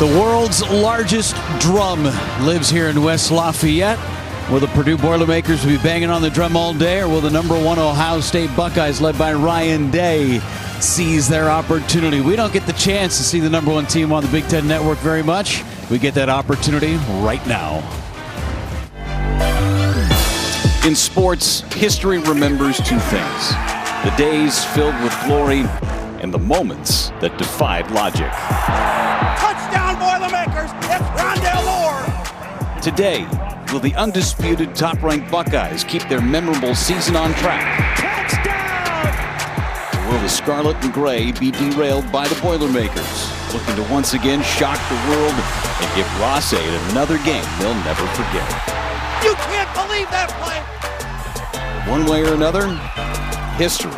The world's largest drum lives here in West Lafayette. Will the Purdue Boilermakers be banging on the drum all day, or will the #1 Ohio State Buckeyes, led by Ryan Day, seize their opportunity? We don't get the chance to see the #1 team on the Big Ten Network very much. We get that opportunity right now. In sports, history remembers two things: the days filled with glory and the moments that defied logic. Touchdown Boilermakers! It's Rondale Moore! Today, will the undisputed top-ranked Buckeyes keep their memorable season on track? Touchdown! Or will the Scarlet and Gray be derailed by the Boilermakers, looking to once again shock the world and give Ross Aid another game they'll never forget? You can't believe that play! One way or another, history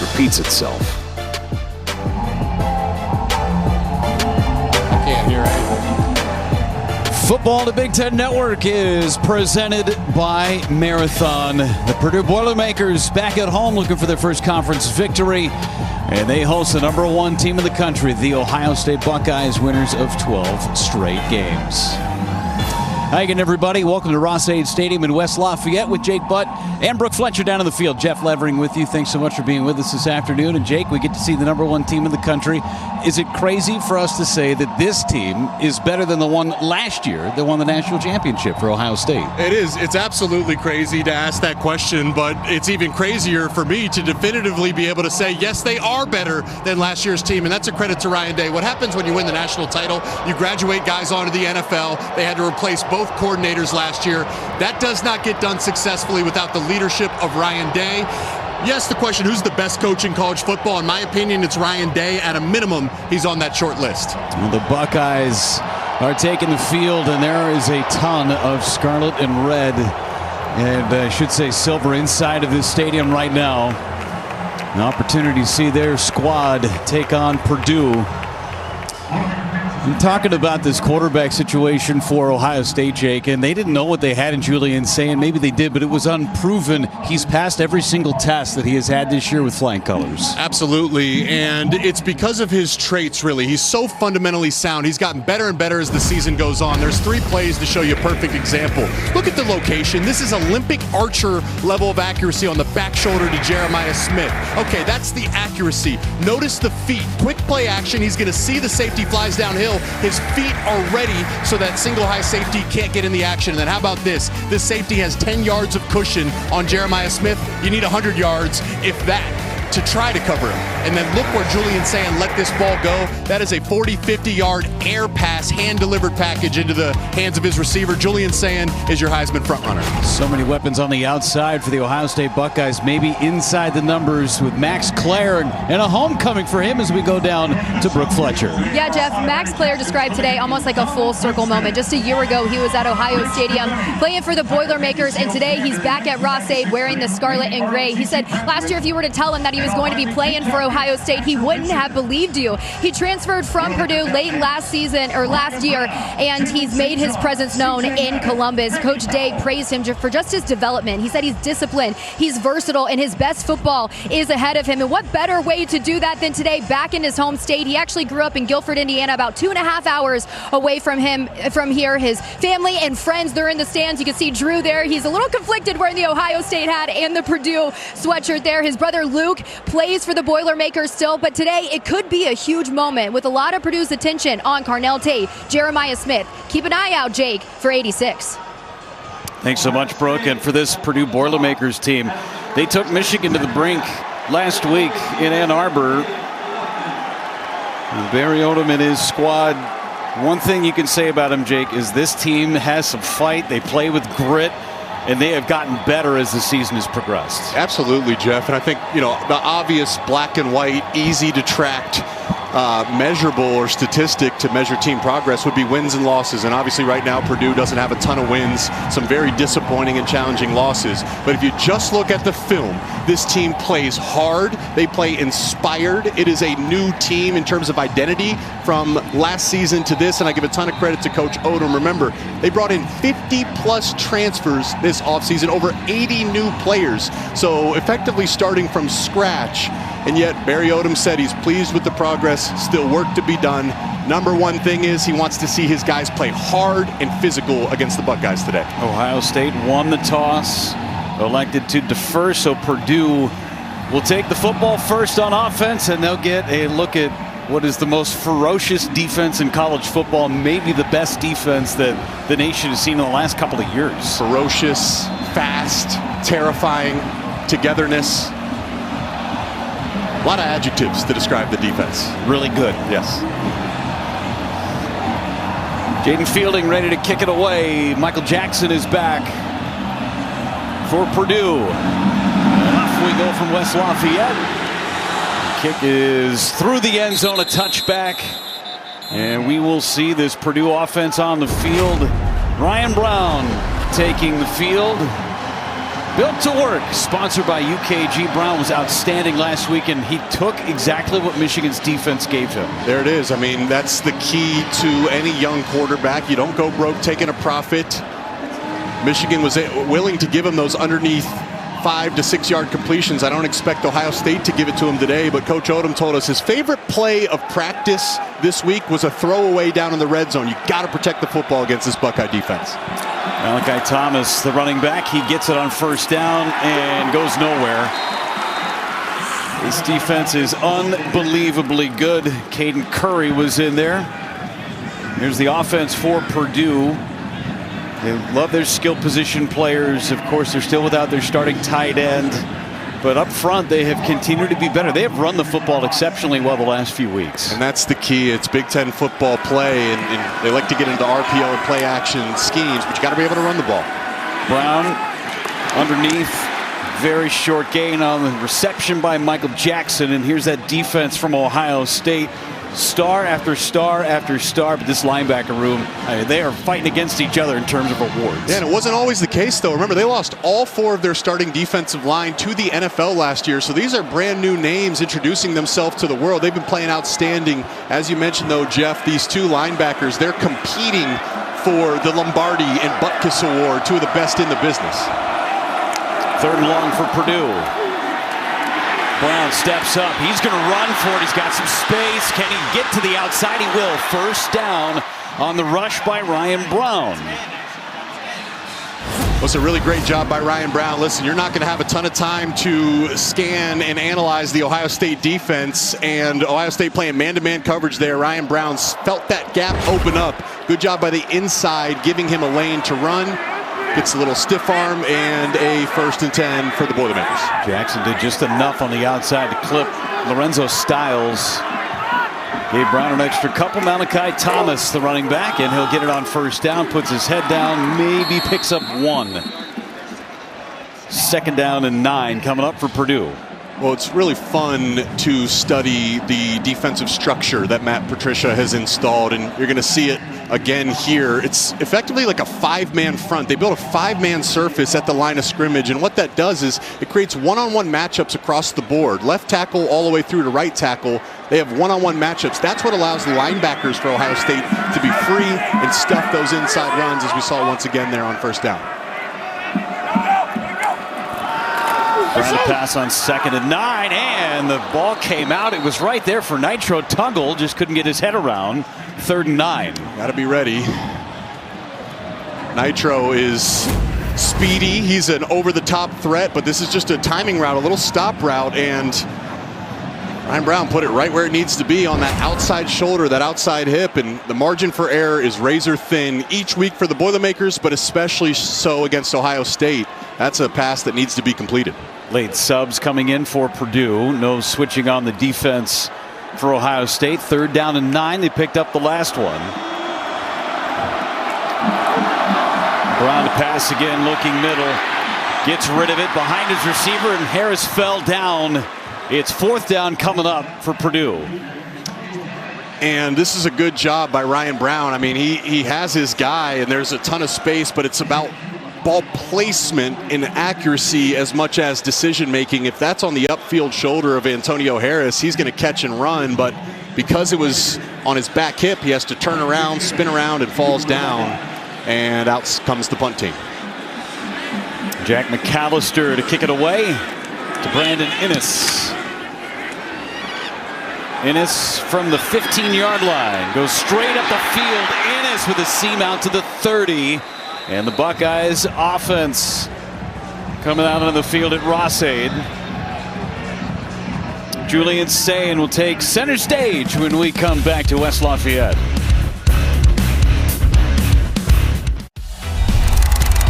repeats itself. Football on the Big Ten Network is presented by Marathon. The Purdue Boilermakers back at home looking for their first conference victory. And they host the #1 team in the country, the Ohio State Buckeyes, winners of 12 straight games. Hi again, everybody. Welcome to Ross Aid Stadium in West Lafayette with Jake Butt and Brooke Fletcher down in the field. Jeff Levering with you. Thanks so much for being with us this afternoon. And Jake, we get to see the #1 team in the country. Is it crazy for us to say that this team is better than the one last year that won the national championship for Ohio State? It is. It's absolutely crazy to ask that question, but it's even crazier for me to definitively be able to say, yes, they are better than last year's team, and that's a credit to Ryan Day. What happens when you win the national title? You graduate guys onto the NFL. They had to replace both coordinators last year. That does not get done successfully without the leadership of Ryan Day. Yes, the question, who's the best coach in college football? In my opinion, it's Ryan Day. At a minimum, he's on that short list. Well, the Buckeyes are taking the field, and there is a ton of scarlet and red, and I should say silver, inside of this stadium right now. An opportunity to see their squad take on Purdue. I'm talking about this quarterback situation for Ohio State, Jake, and they didn't know what they had in Julian Sayin. Maybe they did, but it was unproven. He's passed every single test that he has had this year with flying colors. Absolutely, and it's because of his traits, really. He's so fundamentally sound. He's gotten better and better as the season goes on. There's 3 plays to show you a perfect example. Look at the location. This is Olympic archer level of accuracy on the back shoulder to Jeremiah Smith. Okay, that's the accuracy. Notice the feet. Quick play action. He's going to see the safety flies downhill. His feet are ready so that single high safety can't get in the action. And then how about this? This safety has 10 yards of cushion on Jeremiah Smith. You need 100 yards, if that, to try to cover him. And then look where Julian Sayin let this ball go. That is a 40, 50-yard air pass, hand-delivered package into the hands of his receiver. Julian Sayin is your Heisman frontrunner. So many weapons on the outside for the Ohio State Buckeyes, maybe inside the numbers with Max Clare, and a homecoming for him as we go down to Brooke Fletcher. Yeah, Jeff, Max Clare described today almost like a full circle moment. Just a year ago, he was at Ohio Stadium playing for the Boilermakers, and today he's back at Ross Aid wearing the scarlet and gray. He said last year if you were to tell him that he was going to be playing for Ohio State, he wouldn't have believed you. He transferred from Purdue late last year, and he's made his presence known in Columbus. Coach Day praised him for just his development. He said he's disciplined, he's versatile, and his best football is ahead of him. And what better way to do that than today back in his home state? He actually grew up in Guilford, Indiana, about 2.5 hours away from here. His family and friends, they're in the stands. You can see Drew there. He's a little conflicted wearing the Ohio State hat and the Purdue sweatshirt there. His brother Luke plays for the Boilermakers still, but today it could be a huge moment with a lot of Purdue's attention on Carnell Tate, Jeremiah Smith. Keep an eye out, Jake, for 86. Thanks so much, Brooke. And for this Purdue Boilermakers team, they took Michigan to the brink last week in Ann Arbor. And Barry Odom and his squad, one thing you can say about him, Jake, is this team has some fight. They play with grit, and they have gotten better as the season has progressed. Absolutely, Jeff. And I think, the obvious black and white, easy to track measurable or statistic to measure team progress would be wins and losses. And obviously right now Purdue doesn't have a ton of wins, some very disappointing and challenging losses. But if you just look at the film, this team plays hard. They play inspired. It is a new team in terms of identity from last season to this. And I give a ton of credit to Coach Odom. Remember, they brought in 50-plus transfers this offseason, over 80 new players. So effectively starting from scratch And yet Barry Odom said he's pleased with the progress, still work to be done. Number one thing is he wants to see his guys play hard and physical against the Buckeyes today. Ohio State won the toss, elected to defer, so Purdue will take the football first on offense, and they'll get a look at what is the most ferocious defense in college football, maybe the best defense that the nation has seen in the last couple of years. Ferocious, fast, terrifying, togetherness. A lot of adjectives to describe the defense. Really good. Yes. Jaden Fielding ready to kick it away. Michael Jackson is back for Purdue. Off we go from West Lafayette. The kick is through the end zone, a touchback. And we will see this Purdue offense on the field. Ryan Brown taking the field. Built to work, sponsored by UKG. Brown was outstanding last week, and he took exactly what Michigan's defense gave him. There it is. I mean, that's the key to any young quarterback. You don't go broke taking a profit. Michigan was willing to give him those underneath 5 to 6 yard completions. I don't expect Ohio State to give it to him today, but Coach Odom told us his favorite play of practice this week was a throwaway down in the red zone. You got to protect the football against this Buckeye defense. Malachi Thomas, the running back, he gets it on first down and goes nowhere. This defense is unbelievably good. Caden Curry was in there. Here's the offense for Purdue. They love their skill position players. Of course, they're still without their starting tight end. But up front, they have continued to be better. They have run the football exceptionally well the last few weeks. And that's the key. It's Big Ten football play, and they like to get into RPO and play action schemes, but you got to be able to run the ball. Brown underneath. Very short gain on the reception by Michael Jackson. And here's that defense from Ohio State. Star after star after star, but this linebacker room, I mean, they are fighting against each other in terms of awards. Yeah, and it wasn't always the case, though. Remember, they lost all 4 of their starting defensive line to the NFL last year, so these are brand new names introducing themselves to the world. They've been playing outstanding. As you mentioned, though, Jeff, these 2 linebackers, they're competing for the Lombardi and Butkus Award, 2 of the best in the business. 3rd and long for Purdue. Brown steps up. He's going to run for it. He's got some space. Can he get to the outside? He will. First down on the rush by Ryan Brown. It was a really great job by Ryan Brown. Listen, you're not going to have a ton of time to scan and analyze the Ohio State defense, and Ohio State playing man-to-man coverage there. Ryan Brown felt that gap open up. Good job by the inside, giving him a lane to run. Gets a little stiff arm and a 1st and 10 for the Boilermakers. Jackson did just enough on the outside to clip Lorenzo Styles. Gave Brown an extra couple. Malachi Thomas, the running back, and he'll get it on first down. Puts his head down, maybe picks up 1. 2nd down and 9 coming up for Purdue. Well, it's really fun to study the defensive structure that Matt Patricia has installed, and you're going to see it again here. It's effectively like a 5-man front. They built a 5-man surface at the line of scrimmage, and what that does is it creates one-on-one matchups across the board. Left tackle all the way through to right tackle. They have one-on-one matchups. That's what allows the linebackers for Ohio State to be free and stuff those inside runs, as we saw once again there on first down. Trying to pass on 2nd and 9, and the ball came out. It was right there for Nitro Tungle, just couldn't get his head around. 3rd and 9. Got to be ready. Nitro is speedy. He's an over-the-top threat, but this is just a timing route, a little stop route, and Ryan Brown put it right where it needs to be on that outside shoulder, that outside hip, and the margin for error is razor thin each week for the Boilermakers, but especially so against Ohio State. That's a pass that needs to be completed. Late subs coming in for Purdue. No switching on the defense for Ohio State. 3rd down and 9. They picked up the last one. Brown to pass again, looking middle. Gets rid of it behind his receiver, and Harris fell down. It's 4th down coming up for Purdue. And this is a good job by Ryan Brown. I mean, he has his guy, and there's a ton of space, but it's about ball placement and accuracy as much as decision making. If that's on the upfield shoulder of Antonio Harris, he's going to catch and run, but because it was on his back hip, he has to turn around, spin around, and falls down, and out comes the punt team. Jack McAllister to kick it away to Brandon Innes. Innes from the 15-yard line goes straight up the field. Innes with a seam out to the 30. And the Buckeyes offense coming out on the field at Ross-Ade. Julian Sayin will take center stage when we come back to West Lafayette.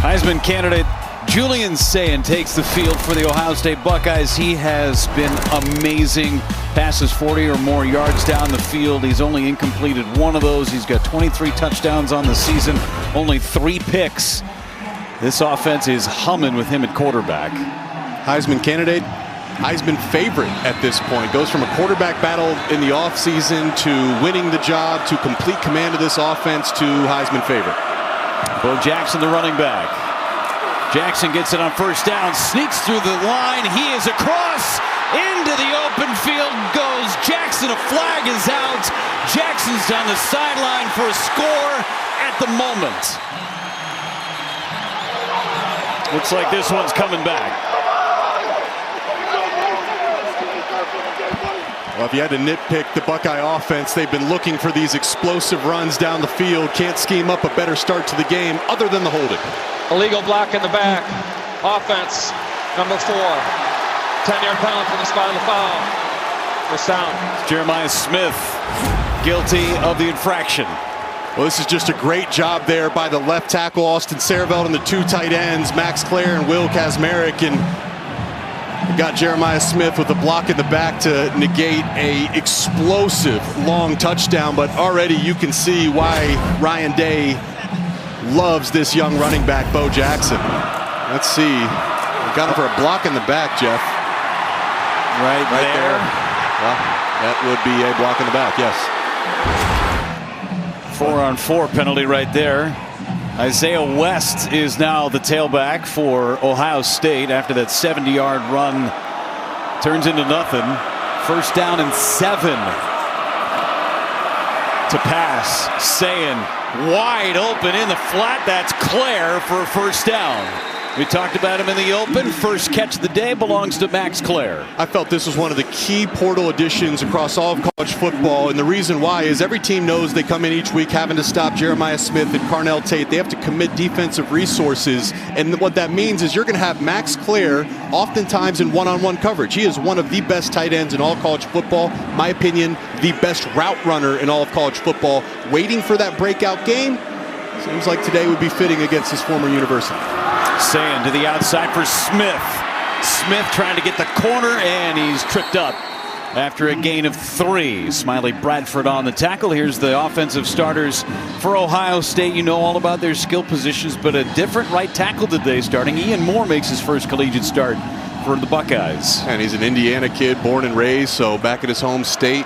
Heisman candidate Julian Sayin takes the field for the Ohio State Buckeyes. He has been amazing. Passes 40 or more yards down the field. He's only incompleted one of those. He's got 23 touchdowns on the season, only 3 picks. This offense is humming with him at quarterback. Heisman candidate, Heisman favorite at this point. Goes from a quarterback battle in the offseason to winning the job to complete command of this offense to Heisman favorite. Bo Jackson, the running back. Jackson gets it on first down, sneaks through the line. He is across into the open field goes Jackson. A flag is out. Jackson's down the sideline for a score at the moment. Looks like this one's coming back. Well, if you had to nitpick the Buckeye offense, they've been looking for these explosive runs down the field. Can't scheme up a better start to the game other than the holding. Illegal block in the back. Offense, number 4. 10-yard penalty from the spot of the foul. First down. Jeremiah Smith guilty of the infraction. Well, this is just a great job there by the left tackle, Austin Sareveld, and the 2 tight ends, Max Clare and Will Kazmarek. And got Jeremiah Smith with a block in the back to negate a explosive long touchdown. But already you can see why Ryan Day loves this young running back, Bo Jackson. Let's see. We got him for a block in the back, Jeff. Right there. Well, that would be a block in the back, yes. 4-on-4 penalty right there. Isaiah West is now the tailback for Ohio State after that 70-yard run turns into nothing. First down and 7 to pass. Sayin wide open in the flat. That's Clare for a first down. We talked about him in the open. First catch of the day belongs to Max Clare. I felt this was one of the key portal additions across all of college football. And the reason why is every team knows they come in each week having to stop Jeremiah Smith and Carnell Tate. They have to commit defensive resources. And what that means is you're going to have Max Clare oftentimes in one-on-one coverage. He is one of the best tight ends in all of college football. My opinion, the best route runner in all of college football. Waiting for that breakout game. Seems like today would be fitting against his former university. Sayin to the outside for Smith. Smith trying to get the corner, and he's tripped up after a gain of 3. Smiley Bradford on the tackle. Here's the offensive starters for Ohio State. You know all about their skill positions, but a different right tackle today starting. Ian Moore makes his first collegiate start for the Buckeyes. And he's an Indiana kid, born and raised, so back at his home state.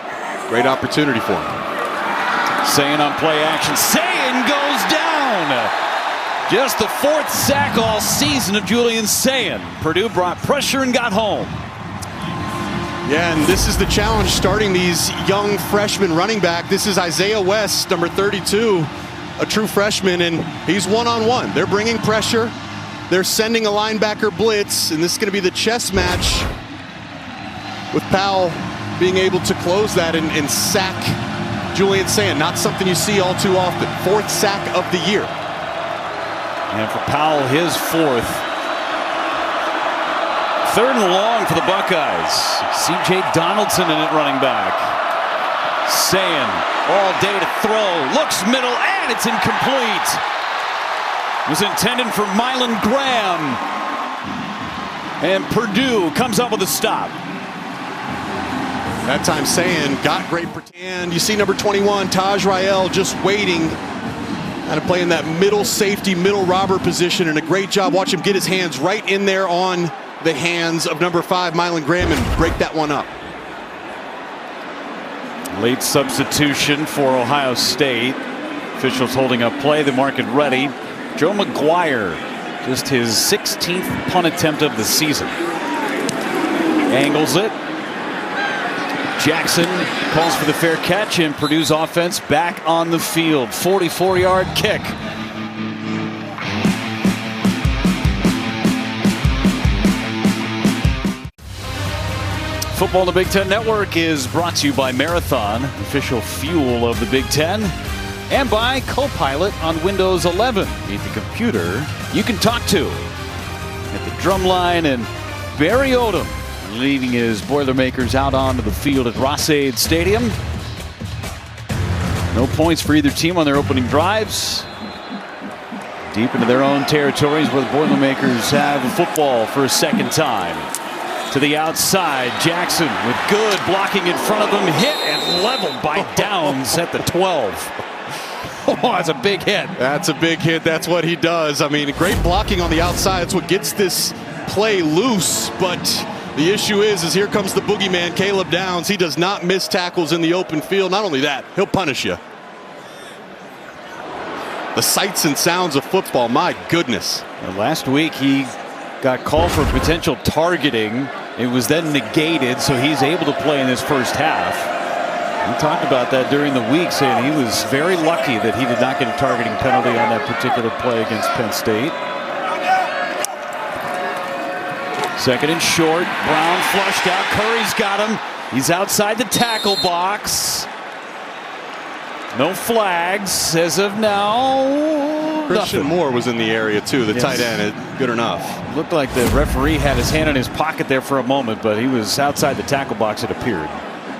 Great opportunity for him. Sayin on play action. Sayin goes down. Just the 4th sack all season of Julian Sayin. Purdue brought pressure and got home. Yeah, and this is the challenge starting these young freshman running back. This is Isaiah West, number 32, a true freshman, and he's one-on-one. They're bringing pressure. They're sending a linebacker blitz, and this is going to be the chess match with Powell being able to close that and sack Julian Sayin. Not something you see all too often. 4th sack of the year. And for Powell, his 4th. 3rd and long for the Buckeyes. C.J. Donaldson in it running back. Sayin all day to throw. Looks middle, and it's incomplete. It was intended for Mylan Graham. And Purdue comes up with a stop. That time Sayin got great. And you see number 21, Taj Rael, just waiting. Kind of playing that middle safety, middle robber position, and a great job. Watch him get his hands right in there on the hands of number 5, Mylan Graham, and break that one up. Late substitution for Ohio State. Officials holding up play. The market ready. Joe McGuire, just his 16th punt attempt of the season. Angles it. Jackson calls for the fair catch, and Purdue's offense back on the field. 44-yard kick. Football on the Big Ten Network is brought to you by Marathon, official fuel of the Big Ten, and by Copilot on Windows 11. Meet the computer you can talk to. At the drumline, and Barry Odom leading his Boilermakers out onto the field at Ross-Ade Stadium. No points for either team on their opening drives. Deep into their own territories where the Boilermakers have the football for a second time. To the outside, Jackson with good blocking in front of him, hit and leveled by Downs at the 12. Oh, that's a big hit. That's a big hit. That's what he does. I mean, great blocking on the outside. That's what gets this play loose. But the issue is here comes the boogeyman, Caleb Downs. He does not miss tackles in the open field. Not only that, he'll punish you. The sights and sounds of football, my goodness. Last week, he got called for potential targeting. It was then negated, so he's able to play in this first half. We talked about that during the week, saying he was very lucky that he did not get a targeting penalty on that particular play against Penn State. Second and short. Brown flushed out. Curry's got him. He's outside the tackle box. No flags as of now. Christian Moore was in the area too, the tight end. Good enough. Looked like the referee had his hand in his pocket there for a moment, but he was outside the tackle box, it appeared.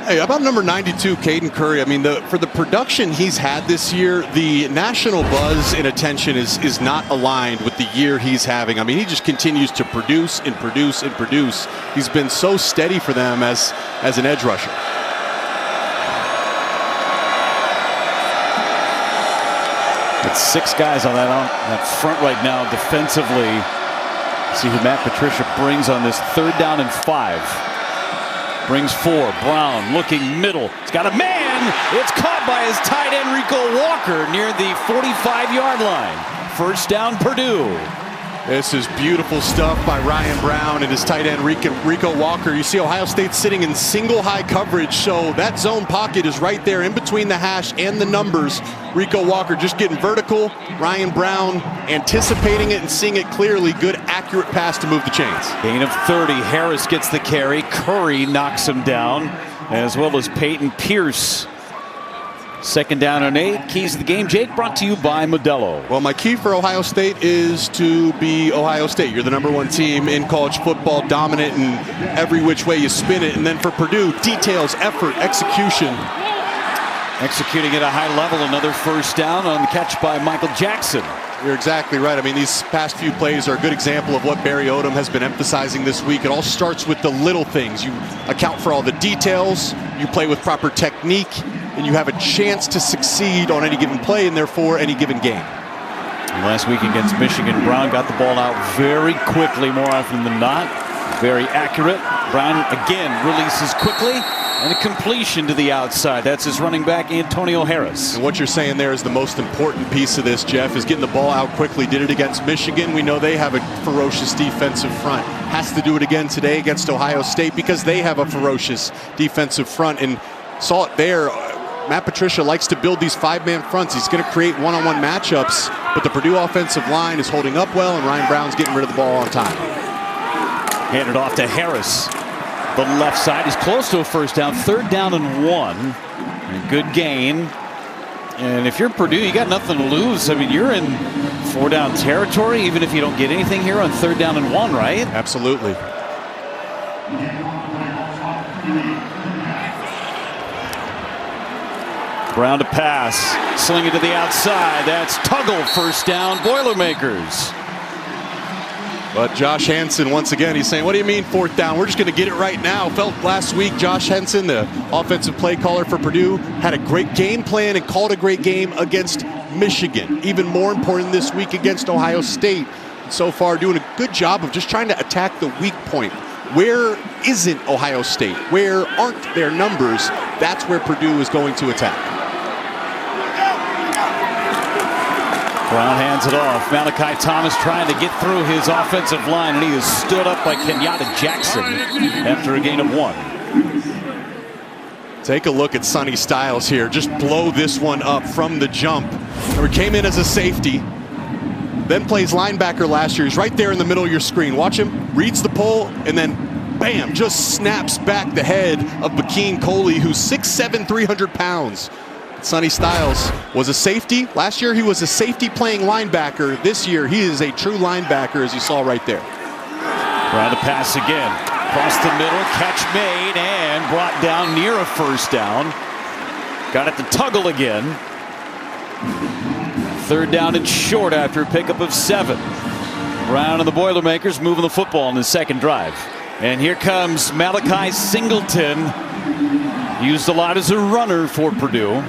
Hey, about number 92, Caden Curry. I mean, for the production he's had this year, the national buzz and attention is not aligned with the year he's having. I mean, he just continues to produce and produce and produce. He's been so steady for them as an edge rusher. It's 6 guys on that front right now defensively. See who Matt Patricia brings on this 3rd down and 5. Brings 4. Brown looking middle. He's got a man. It's caught by his tight end Rico Walker near the 45-yard line. First down, Purdue. This is beautiful stuff by Ryan Brown and his tight end Rico Walker. You see Ohio State sitting in single high coverage, so that zone pocket is right there in between the hash and the numbers. Rico Walker just getting vertical. Ryan Brown anticipating it and seeing it clearly. Good, accurate pass to move the chains. Gain of 30. Harris gets the carry. Curry knocks him down, as well as Peyton Pierce. 2nd down and 8. Keys to the game, Jake, brought to you by Modelo. Well, my key for Ohio State is to be Ohio State. You're the #1 team in college football, dominant in every which way you spin it. And then for Purdue, details, effort, execution. Executing at a high level, another first down on the catch by Michael Jackson. You're exactly right. I mean, these past few plays are a good example of what Barry Odom has been emphasizing this week. It all starts with the little things. You account for all the details, you play with proper technique, and you have a chance to succeed on any given play and therefore any given game. And last week against Michigan, Brown got the ball out very quickly, more often than not. Very accurate. Brown again releases quickly, and a completion to the outside. That's his running back, Antonio Harris. And what you're saying there is the most important piece of this, Jeff, is getting the ball out quickly. Did it against Michigan. We know they have a ferocious defensive front. Has to do it again today against Ohio State because they have a ferocious defensive front, and saw it there. Matt Patricia likes to build these 5-man fronts. He's going to create one-on-one matchups, but the Purdue offensive line is holding up well, and Ryan Brown's getting rid of the ball on time. Handed off to Harris. The left side is close to a first down. 3rd down and 1. And good gain. And if you're Purdue, you got nothing to lose. I mean, you're in 4-down territory, even if you don't get anything here on 3rd down and 1, right? Absolutely. Brown to pass. Sling it to the outside. That's Tuggle. First down, Boilermakers. But Josh Hansen, once again, he's saying, what do you mean 4th down? We're just going to get it right now. Felt last week Josh Hansen, the offensive play caller for Purdue, had a great game plan and called a great game against Michigan. Even more important this week against Ohio State. So far doing a good job of just trying to attack the weak point. Where isn't Ohio State? Where aren't their numbers? That's where Purdue is going to attack. Brown hands it off. Malachi Thomas trying to get through his offensive line, and he is stood up by Kenyatta Jackson after a gain of 1. Take a look at Sonny Styles here. Just blow this one up from the jump. He came in as a safety, then plays linebacker last year. He's right there in the middle of your screen. Watch him, reads the pull, and then bam, just snaps back the head of Kienholz, who's 6'7", 300 pounds. Sonny Styles was a safety. Last year he was a safety playing linebacker. This year he is a true linebacker, as you saw right there. Trying to pass again. Across the middle, catch made, and brought down near a first down. Got it to Tuggle again. 3rd down and short after a pickup of 7. Brown and the Boilermakers moving the football in the second drive. And here comes Malachi Singleton. Used a lot as a runner for Purdue.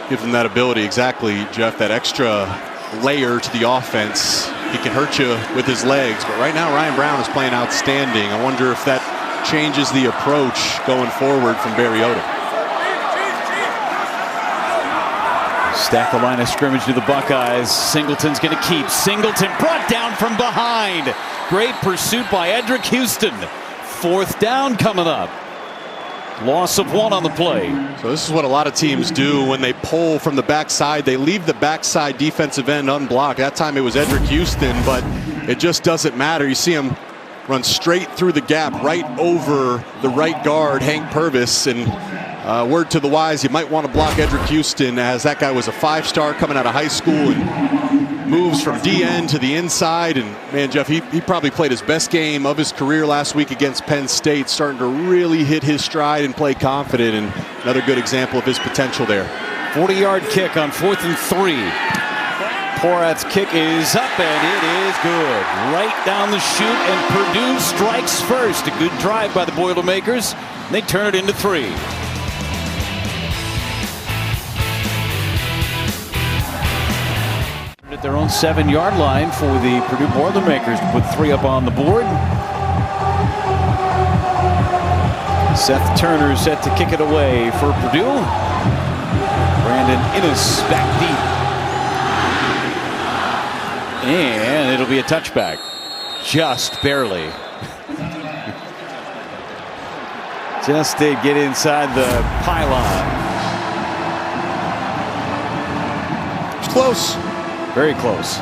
Gives him that ability, exactly, Jeff, that extra layer to the offense. He can hurt you with his legs, but right now Ryan Brown is playing outstanding. I wonder if that changes the approach going forward from Barry Odom. Stack the line of scrimmage to the Buckeyes. Singleton's going to keep. Singleton brought down from behind. Great pursuit by Edric Houston. 4th down coming up. Loss of 1 on the play. So this is what a lot of teams do when they pull from the backside. They leave the backside defensive end unblocked. That time it was Edric Houston, but it just doesn't matter. You see him run straight through the gap right over the right guard, Hank Purvis. And word to the wise, you might want to block Edric Houston, as that guy was a 5-star coming out of high school and moves from DN to the inside. And man, Jeff, he probably played his best game of his career last week against Penn State, starting to really hit his stride and play confident, and another good example of his potential there. 40-yard kick on 4th and 3. Porath's kick is up, and it is good. Right down the chute, and Purdue strikes first. A good drive by the Boilermakers. They turn it into 3. At their own 7-yard line for the Purdue Boilermakers to put 3 up on the board. Seth Turner set to kick it away for Purdue. Brandon Innes back deep. And it'll be a touchback. Just barely. Just did get inside the pylon. It's close. Very close.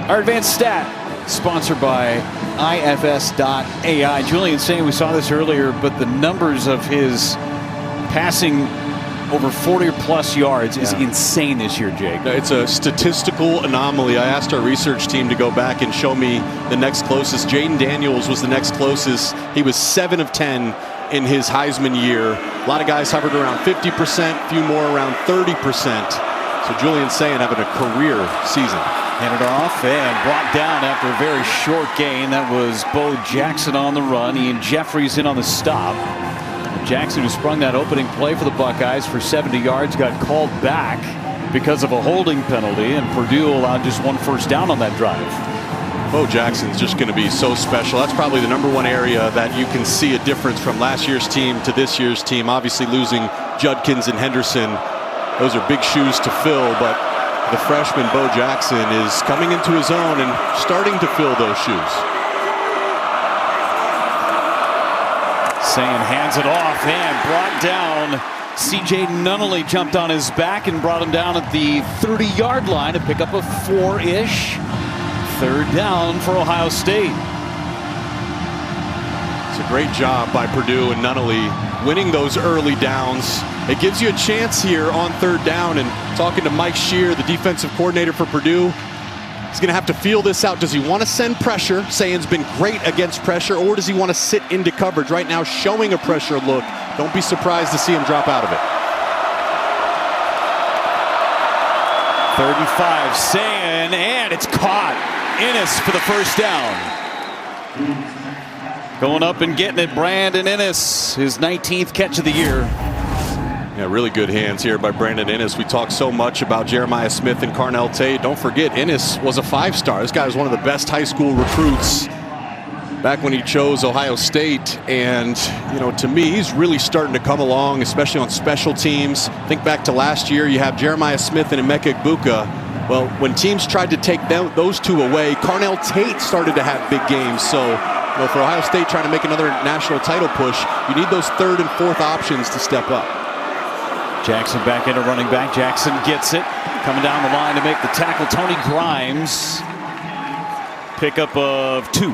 Our advanced stat, sponsored by IFS.AI. Julian saying we saw this earlier, but the numbers of his passing over 40 or plus yards is insane this year, Jake. It's a statistical anomaly. I asked our research team to go back and show me the next closest. Jaden Daniels was the next closest. He was 7 of 10 in his Heisman year. A lot of guys hovered around 50%, a few more around 30%. So Julian Sayin having a career season. Handed off and brought down after a very short gain. That was Bo Jackson on the run. Ian Jeffries in on the stop. Jackson, who sprung that opening play for the Buckeyes for 70 yards, got called back because of a holding penalty, and Purdue allowed just 1 first down on that drive. Bo Jackson's just going to be so special. That's probably the #1 area that you can see a difference from last year's team to this year's team. Obviously losing Judkins and Henderson. Those are big shoes to fill, but the freshman Bo Jackson is coming into his own and starting to fill those shoes. Sayin hands it off and brought down. C.J. Nunnally jumped on his back and brought him down at the 30-yard line to pick up a 4-ish. 3rd down for Ohio State. It's a great job by Purdue and Nunnally winning those early downs. It gives you a chance here on 3rd down, and talking to Mike Shear, the defensive coordinator for Purdue, he's going to have to feel this out. Does he want to send pressure? Sayin's been great against pressure, or does he want to sit into coverage? Right now, showing a pressure look. Don't be surprised to see him drop out of it. 3rd and 5, Sayin, and it's caught. Innes for the first down. Going up and getting it, Brandon Innes, his 19th catch of the year. Yeah, really good hands here by Brandon Innes. We talk so much about Jeremiah Smith and Carnell Tate. Don't forget, Innes was a 5-star. This guy was one of the best high school recruits back when he chose Ohio State. And, you know, to me, he's really starting to come along, especially on special teams. Think back to last year, you have Jeremiah Smith and Emeka Egbuka. Well, when teams tried to take those two away, Carnell Tate started to have big games. So, you know, for Ohio State trying to make another national title push, you need those 3rd and 4th options to step up. Jackson back into running back. Jackson gets it. Coming down the line to make the tackle, Tony Grimes. Pickup of 2.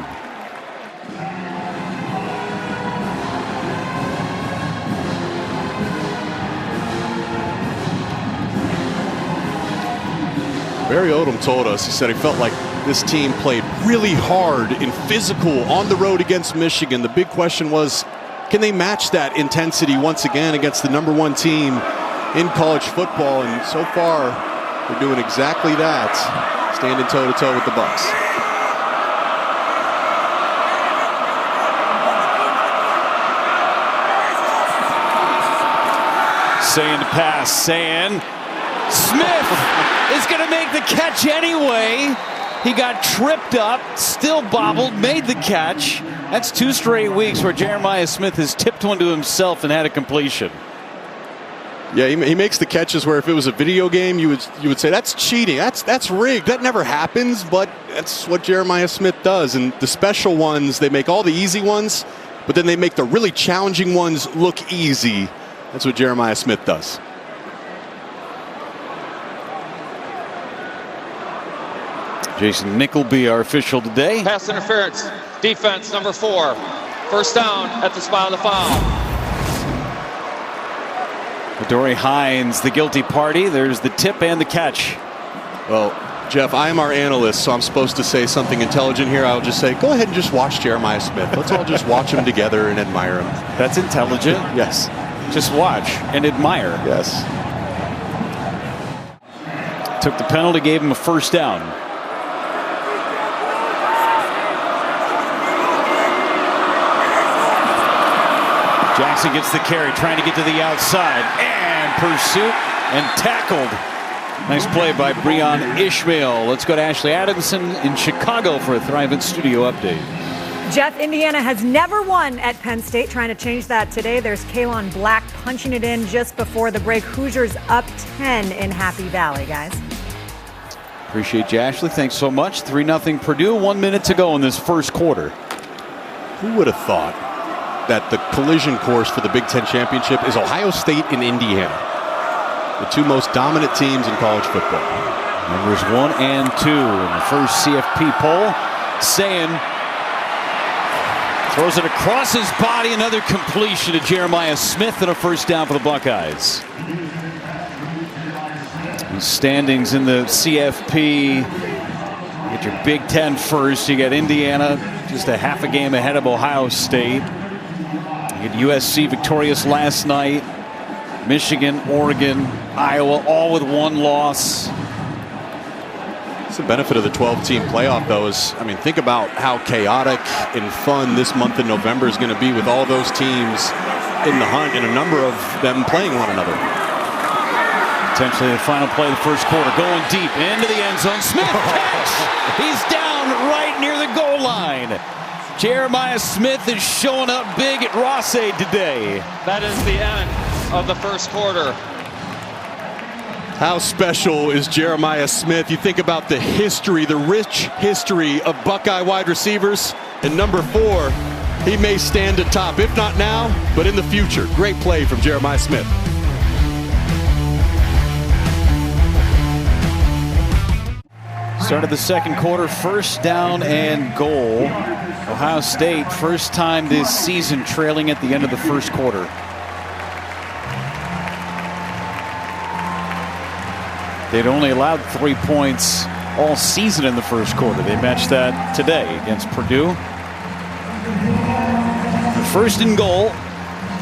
Barry Odom told us, he said he felt like this team played really hard and physical on the road against Michigan. The big question was, can they match that intensity once again against the #1 team in college football? And so far, they're doing exactly that, standing toe-to-toe with the Bucks. Saying to pass, saying Smith is going to make the catch anyway. He got tripped up, still bobbled, made the catch. That's 2 straight weeks where Jeremiah Smith has tipped one to himself and had a completion. Yeah, he makes the catches where if it was a video game, you would say that's cheating, that's rigged, that never happens. But that's what Jeremiah Smith does. And the special ones, they make all the easy ones, but then they make the really challenging ones look easy. That's what Jeremiah Smith does. Jason Nickleby, our official today. Pass interference. Defense number 4. First down at the spot of the foul. Adoree Hines, the guilty party. There's the tip and the catch. Well, Jeff, I am our analyst, so I'm supposed to say something intelligent here. I'll just say, go ahead and just watch Jeremiah Smith. Let's all just watch him together and admire him. That's intelligent. Yes. Just watch and admire. Yes. Took the penalty, gave him a first down. Jackson gets the carry, trying to get to the outside, and pursuit and tackled. Nice play by Breon Ishmael. Let's go to Ashley Adamson in Chicago for a Thrivent Studio update. Jeff, Indiana has never won at Penn State. Trying to change that today. There's Kalon Black punching it in just before the break. Hoosiers up 10 in Happy Valley, guys. Appreciate you, Ashley. Thanks so much. 3-0 Purdue. 1 minute to go in this first quarter. Who would have thought that the collision course for the Big Ten Championship is Ohio State and Indiana, the 2 most dominant teams in college football. Numbers 1 and 2 in the first CFP poll. Saying throws it across his body. Another completion to Jeremiah Smith and a first down for the Buckeyes. Standings in the CFP. Get your Big Ten first. You got Indiana just a half a game ahead of Ohio State. You get USC victorious last night. Michigan, Oregon, Iowa, all with 1 loss. It's the benefit of the 12-team playoff, though, is, I mean, think about how chaotic and fun this month in November is going to be with all those teams in the hunt and a number of them playing one another. Potentially the final play of the first quarter, going deep into the end zone. Smith catch! He's down right near the goal line. Jeremiah Smith is showing up big at Ross-Ade today. That is the end of the first quarter. How special is Jeremiah Smith? You think about the history, the rich history of Buckeye wide receivers. And number 4, he may stand atop, if not now, but in the future. Great play from Jeremiah Smith. Start of the second quarter, first down and goal. Ohio State, first time this season trailing at the end of the first quarter. They'd only allowed 3 points all season in the first quarter. They matched that today against Purdue. First and goal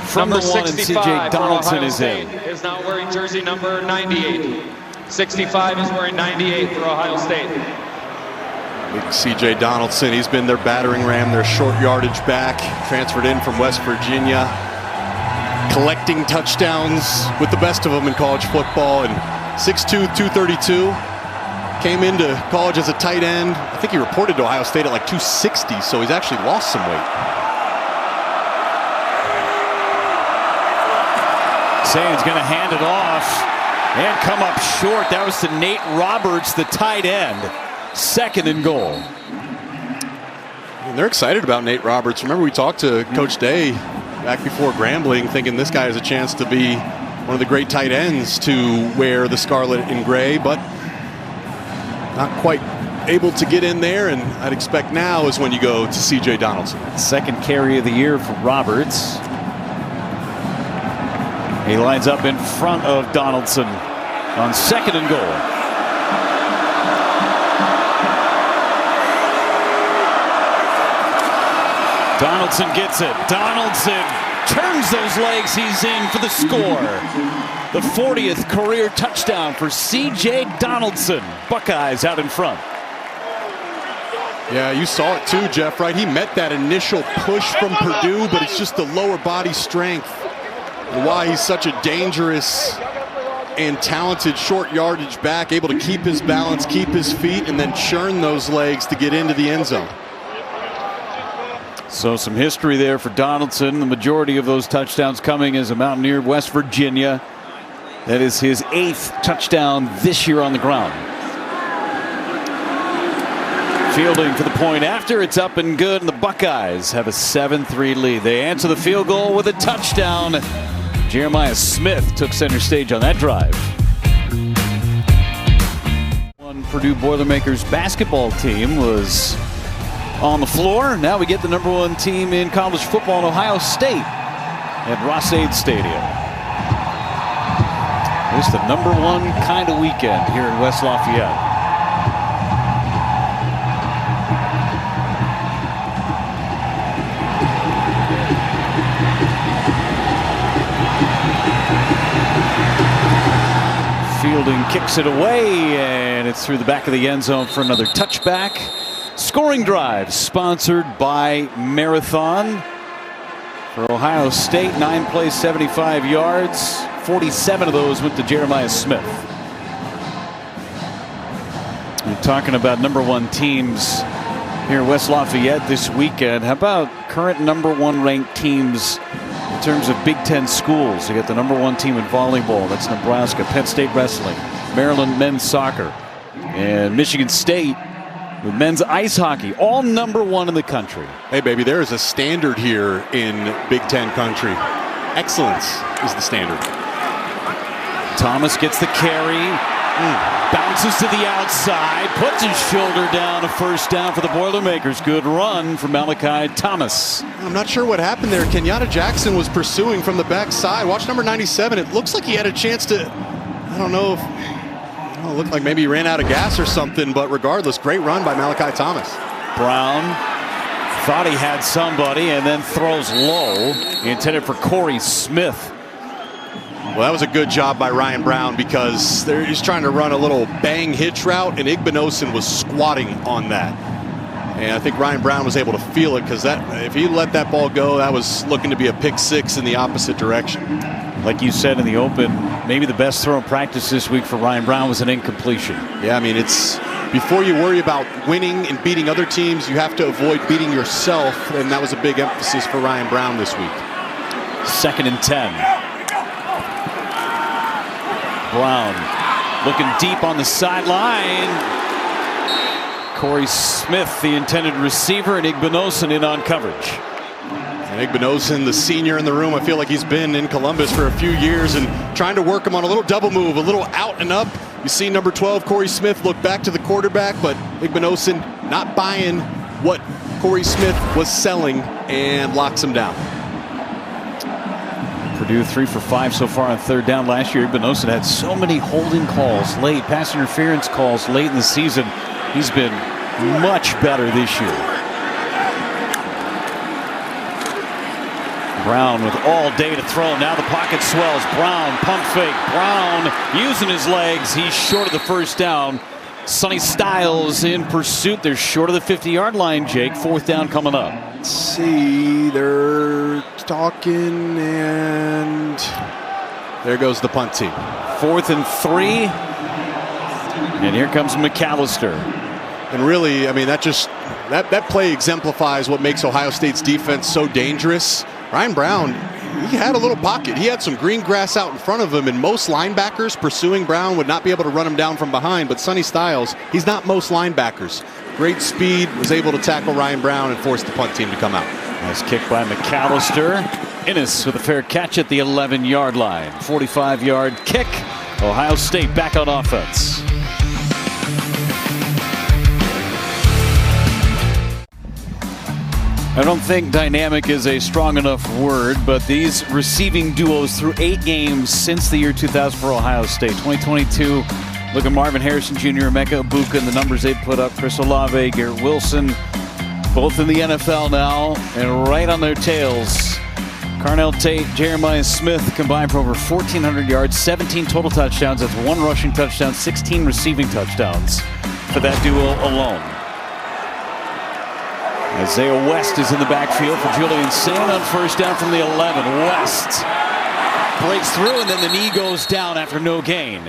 from number the 1, and C.J. Donaldson is in. Is now wearing jersey number 98. 65 is wearing 98 for Ohio State. C.J. Donaldson, he's been their battering ram, their short yardage back, transferred in from West Virginia, collecting touchdowns with the best of them in college football, and 6'2", 232. Came into college as a tight end. I think he reported to Ohio State at like 260, so he's actually lost some weight. Saban's going to hand it off and come up short. That was to Nate Roberts, the tight end. Second and goal. And they're excited about Nate Roberts. Remember, we talked to Coach Day back before Grambling, thinking this guy has a chance to be one of the great tight ends to wear the scarlet and gray, but not quite able to get in there, and I'd expect now is when you go to C.J. Donaldson. Second carry of the year for Roberts. He lines up in front of Donaldson on 2nd and goal. Donaldson gets it. Donaldson turns those legs. He's in for the score. The 40th career touchdown for C.J. Donaldson. Buckeyes out in front. Yeah, you saw it too, Jeff, right? He met that initial push from Purdue, but it's just the lower body strength and why he's such a dangerous and talented short yardage back, able to keep his balance, keep his feet, and then churn those legs to get into the end zone. So some history there for Donaldson. The majority of those touchdowns coming as a Mountaineer, West Virginia. That is his 8th touchdown this year on the ground. Fielding for the point after. It's up and good, and the Buckeyes have a 7-3 lead. They answer the field goal with a touchdown. Jeremiah Smith took center stage on that drive. One Purdue Boilermakers basketball team was on the floor. Now we get the #1 team in college football in Ohio State at Ross-Ade Stadium. It's the #1 kind of weekend here in West Lafayette. Fielding kicks it away, and it's through the back of the end zone for another touchback. Scoring drive sponsored by Marathon for Ohio State. 9 plays, 75 yards. 47 of those went to Jeremiah Smith. You're talking about #1 teams here in West Lafayette this weekend. How about current #1 ranked teams in terms of Big Ten schools? You got the #1 team in volleyball. That's Nebraska. Penn State wrestling. Maryland men's soccer. And Michigan State with men's ice hockey. All #1 in the country. Hey, baby, there is a standard here in Big Ten country. Excellence is the standard. Thomas gets the carry. Bounces to the outside. Puts his shoulder down. A first down for the Boilermakers. Good run for Malachi Thomas. I'm not sure what happened there. Kenyatta Jackson was pursuing from the backside. Watch number 97. It looks like he had a chance to, I don't know if, it looked like maybe he ran out of gas or something, but regardless, great run by Malachi Thomas. Brown thought he had somebody and then throws low. He intended for Corey Smith. Well, that was a good job by Ryan Brown because he's trying to run a little bang hitch route, and Igbinosun was squatting on that. And I think Ryan Brown was able to feel it because if he let that ball go, that was looking to be a pick six in the opposite direction. Like you said in the open, maybe the best throw in practice this week for Ryan Brown was an incompletion. Yeah, I mean, it's before you worry about winning and beating other teams, you have to avoid beating yourself, and that was a big emphasis for Ryan Brown this week. 2nd and 10. Brown looking deep on the sideline. Corey Smith, the intended receiver, and Igbinosun in on coverage. And Igbinosun, the senior in the room, I feel like he's been in Columbus for a few years and trying to work him on a little double move, a little out and up. You see number 12, Corey Smith, look back to the quarterback, but Igbinosun not buying what Corey Smith was selling and locks him down. Purdue 3 for 5 so far on 3rd down. Last year, Igbinosun had so many holding calls late, pass interference calls late in the season. He's been much better this year. Brown with all day to throw. Now the pocket swells. Brown, pump fake. Brown using his legs. He's short of the first down. Sonny Styles in pursuit. They're short of the 50-yard line, Jake. 4th down coming up. Let's see. They're talking, and there goes the punt team. 4th and 3. And here comes McAllister. And really, I mean, that play exemplifies what makes Ohio State's defense so dangerous. Ryan Brown, he had a little pocket. He had some green grass out in front of him, and most linebackers pursuing Brown would not be able to run him down from behind. But Sonny Styles, he's not most linebackers. Great speed, was able to tackle Ryan Brown and force the punt team to come out. Nice kick by McAllister. Innes with a fair catch at the 11-yard line. 45-yard kick. Ohio State back on offense. I don't think dynamic is a strong enough word, but these receiving duos through 8 games since the year 2000 for Ohio State. 2022, look at Marvin Harrison Jr., Emeka Egbuka, and the numbers they put up. Chris Olave, Garrett Wilson, both in the NFL now, and right on their tails. Carnell Tate, Jeremiah Smith combined for over 1,400 yards, 17 total touchdowns. That's 1 rushing touchdown, 16 receiving touchdowns for that duo alone. Isaiah West is in the backfield for Julian Sayin on first down from the 11. West breaks through, and then the knee goes down after no gain.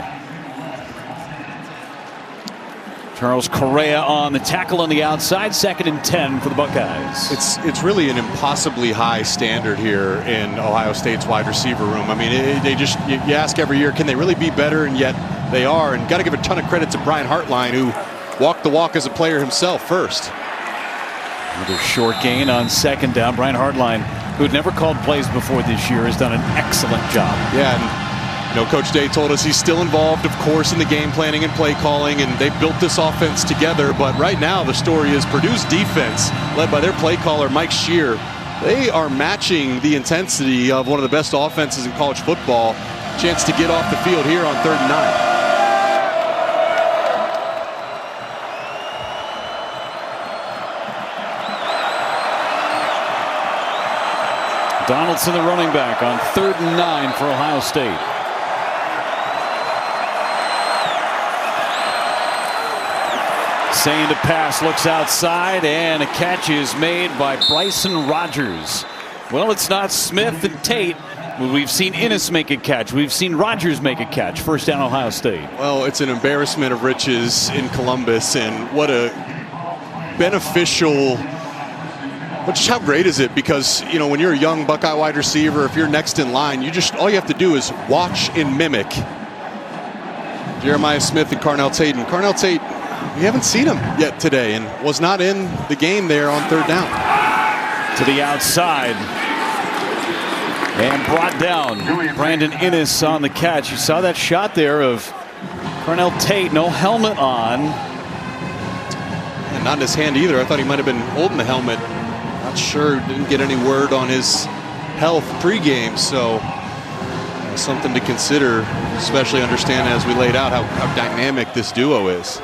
Charles Correa on the tackle on the outside, 2nd and 10 for the Buckeyes. It's really an impossibly high standard here in Ohio State's wide receiver room. I mean, you ask every year, can they really be better? And yet they are. And got to give a ton of credit to Brian Hartline, who walked the walk as a player himself first. Another short gain on 2nd down. Brian Hartline, who had never called plays before this year, has done an excellent job. Yeah, and Coach Day told us he's still involved, of course, in the game planning and play calling, and they've built this offense together. But right now, the story is Purdue's defense, led by their play caller, Mike Shear. They are matching the intensity of one of the best offenses in college football. Chance to get off the field here on 3rd and 9. Donaldson, the running back, on 3rd and 9 for Ohio State. Sayin to pass, looks outside, and a catch is made by Bryson Rogers. Well, it's not Smith and Tate. We've seen Innes make a catch. We've seen Rogers make a catch. First down, Ohio State. Well, it's an embarrassment of riches in Columbus, and what a beneficial... But just how great is it? Because, when you're a young Buckeye wide receiver, if you're next in line, all you have to do is watch and mimic Jeremiah Smith and Carnell Tate. And Carnell Tate, we haven't seen him yet today and was not in the game there on 3rd down. To the outside. And brought down. Brandon Innes on the catch. You saw that shot there of Carnell Tate, no helmet on. And not in his hand either. I thought he might have been holding the helmet. Not sure, didn't get any word on his health pregame, so something to consider, especially understand as we laid out how dynamic this duo is.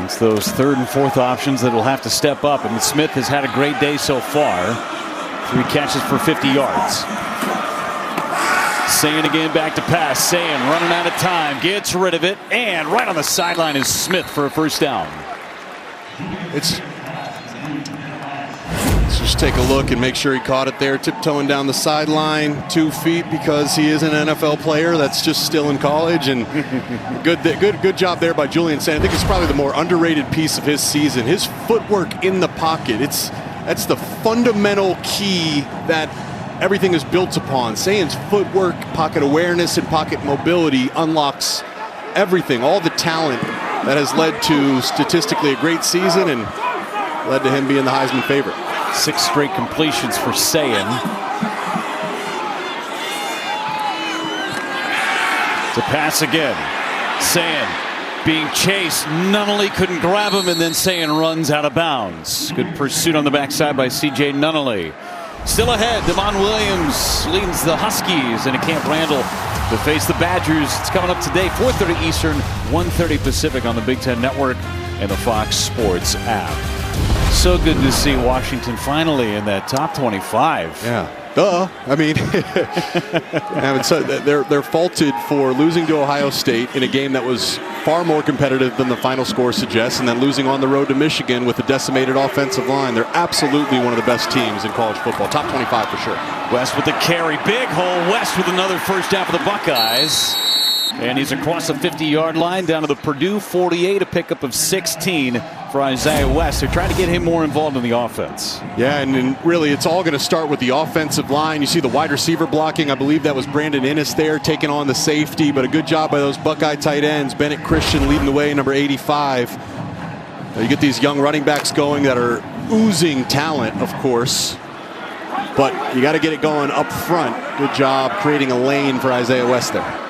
It's those 3rd and 4th options that will have to step up. I mean, Smith has had a great day so far. 3 catches for 50 yards. Sayin again back to pass. Sayin running out of time, gets rid of it, and right on the sideline is Smith for a first down. Let's just take a look and make sure he caught it there, tiptoeing down the sideline, 2 feet, because he is an NFL player that's just still in college. And good job there by Julian Sayin. I think it's probably the more underrated piece of his season. His footwork in the pocket. That's the fundamental key that everything is built upon. Sayin's footwork, pocket awareness, and pocket mobility unlocks everything, all the talent that has led to statistically a great season and led to him being the Heisman favorite. 6 straight completions for Sayin. To pass again. Sayin being chased. Nunnally couldn't grab him, and then Sayin runs out of bounds. Good pursuit on the backside by C.J. Nunnally. Still ahead, Damon Williams leads the Huskies into Camp Randall to face the Badgers. It's coming up today, 4:30 Eastern, 1:30 Pacific on the Big Ten Network and the Fox Sports app. So good to see Washington finally in that top 25. Yeah. Duh. I mean, they're faulted for losing to Ohio State in a game that was far more competitive than the final score suggests, and then losing on the road to Michigan with a decimated offensive line. They're absolutely one of the best teams in college football. Top 25 for sure. West with the carry. Big hole. West with another first down for the Buckeyes. And he's across the 50-yard line down to the Purdue 48, a pickup of 16 for Isaiah West. They're trying to get him more involved in the offense. Yeah, and really it's all going to start with the offensive line. You see the wide receiver blocking. I believe that was Brandon Innes there taking on the safety, but a good job by those Buckeye tight ends. Bennett Christian leading the way, number 85. You get these young running backs going that are oozing talent, of course, but you got to get it going up front. Good job creating a lane for Isaiah West there.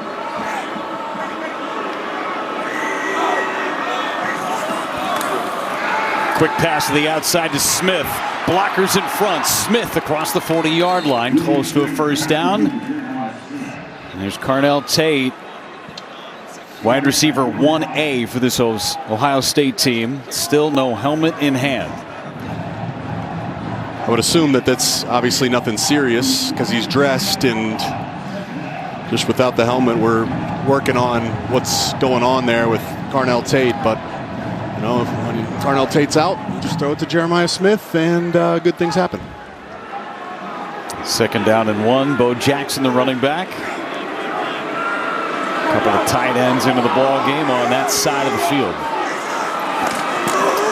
Quick pass to the outside to Smith. blockers in front. Smith across the 40-yard line, close to a first down. And there's Carnell Tate, wide receiver 1A for this Ohio State team. Still no helmet in hand. I would assume that that's obviously nothing serious because he's dressed, and just without the helmet, we're working on what's going on there with Carnell Tate. But you know, when Carnell Tate's out, just throw it to Jeremiah Smith, and good things happen. 2nd down and 1. Bo Jackson, the running back. A couple of tight ends into the ball game on that side of the field.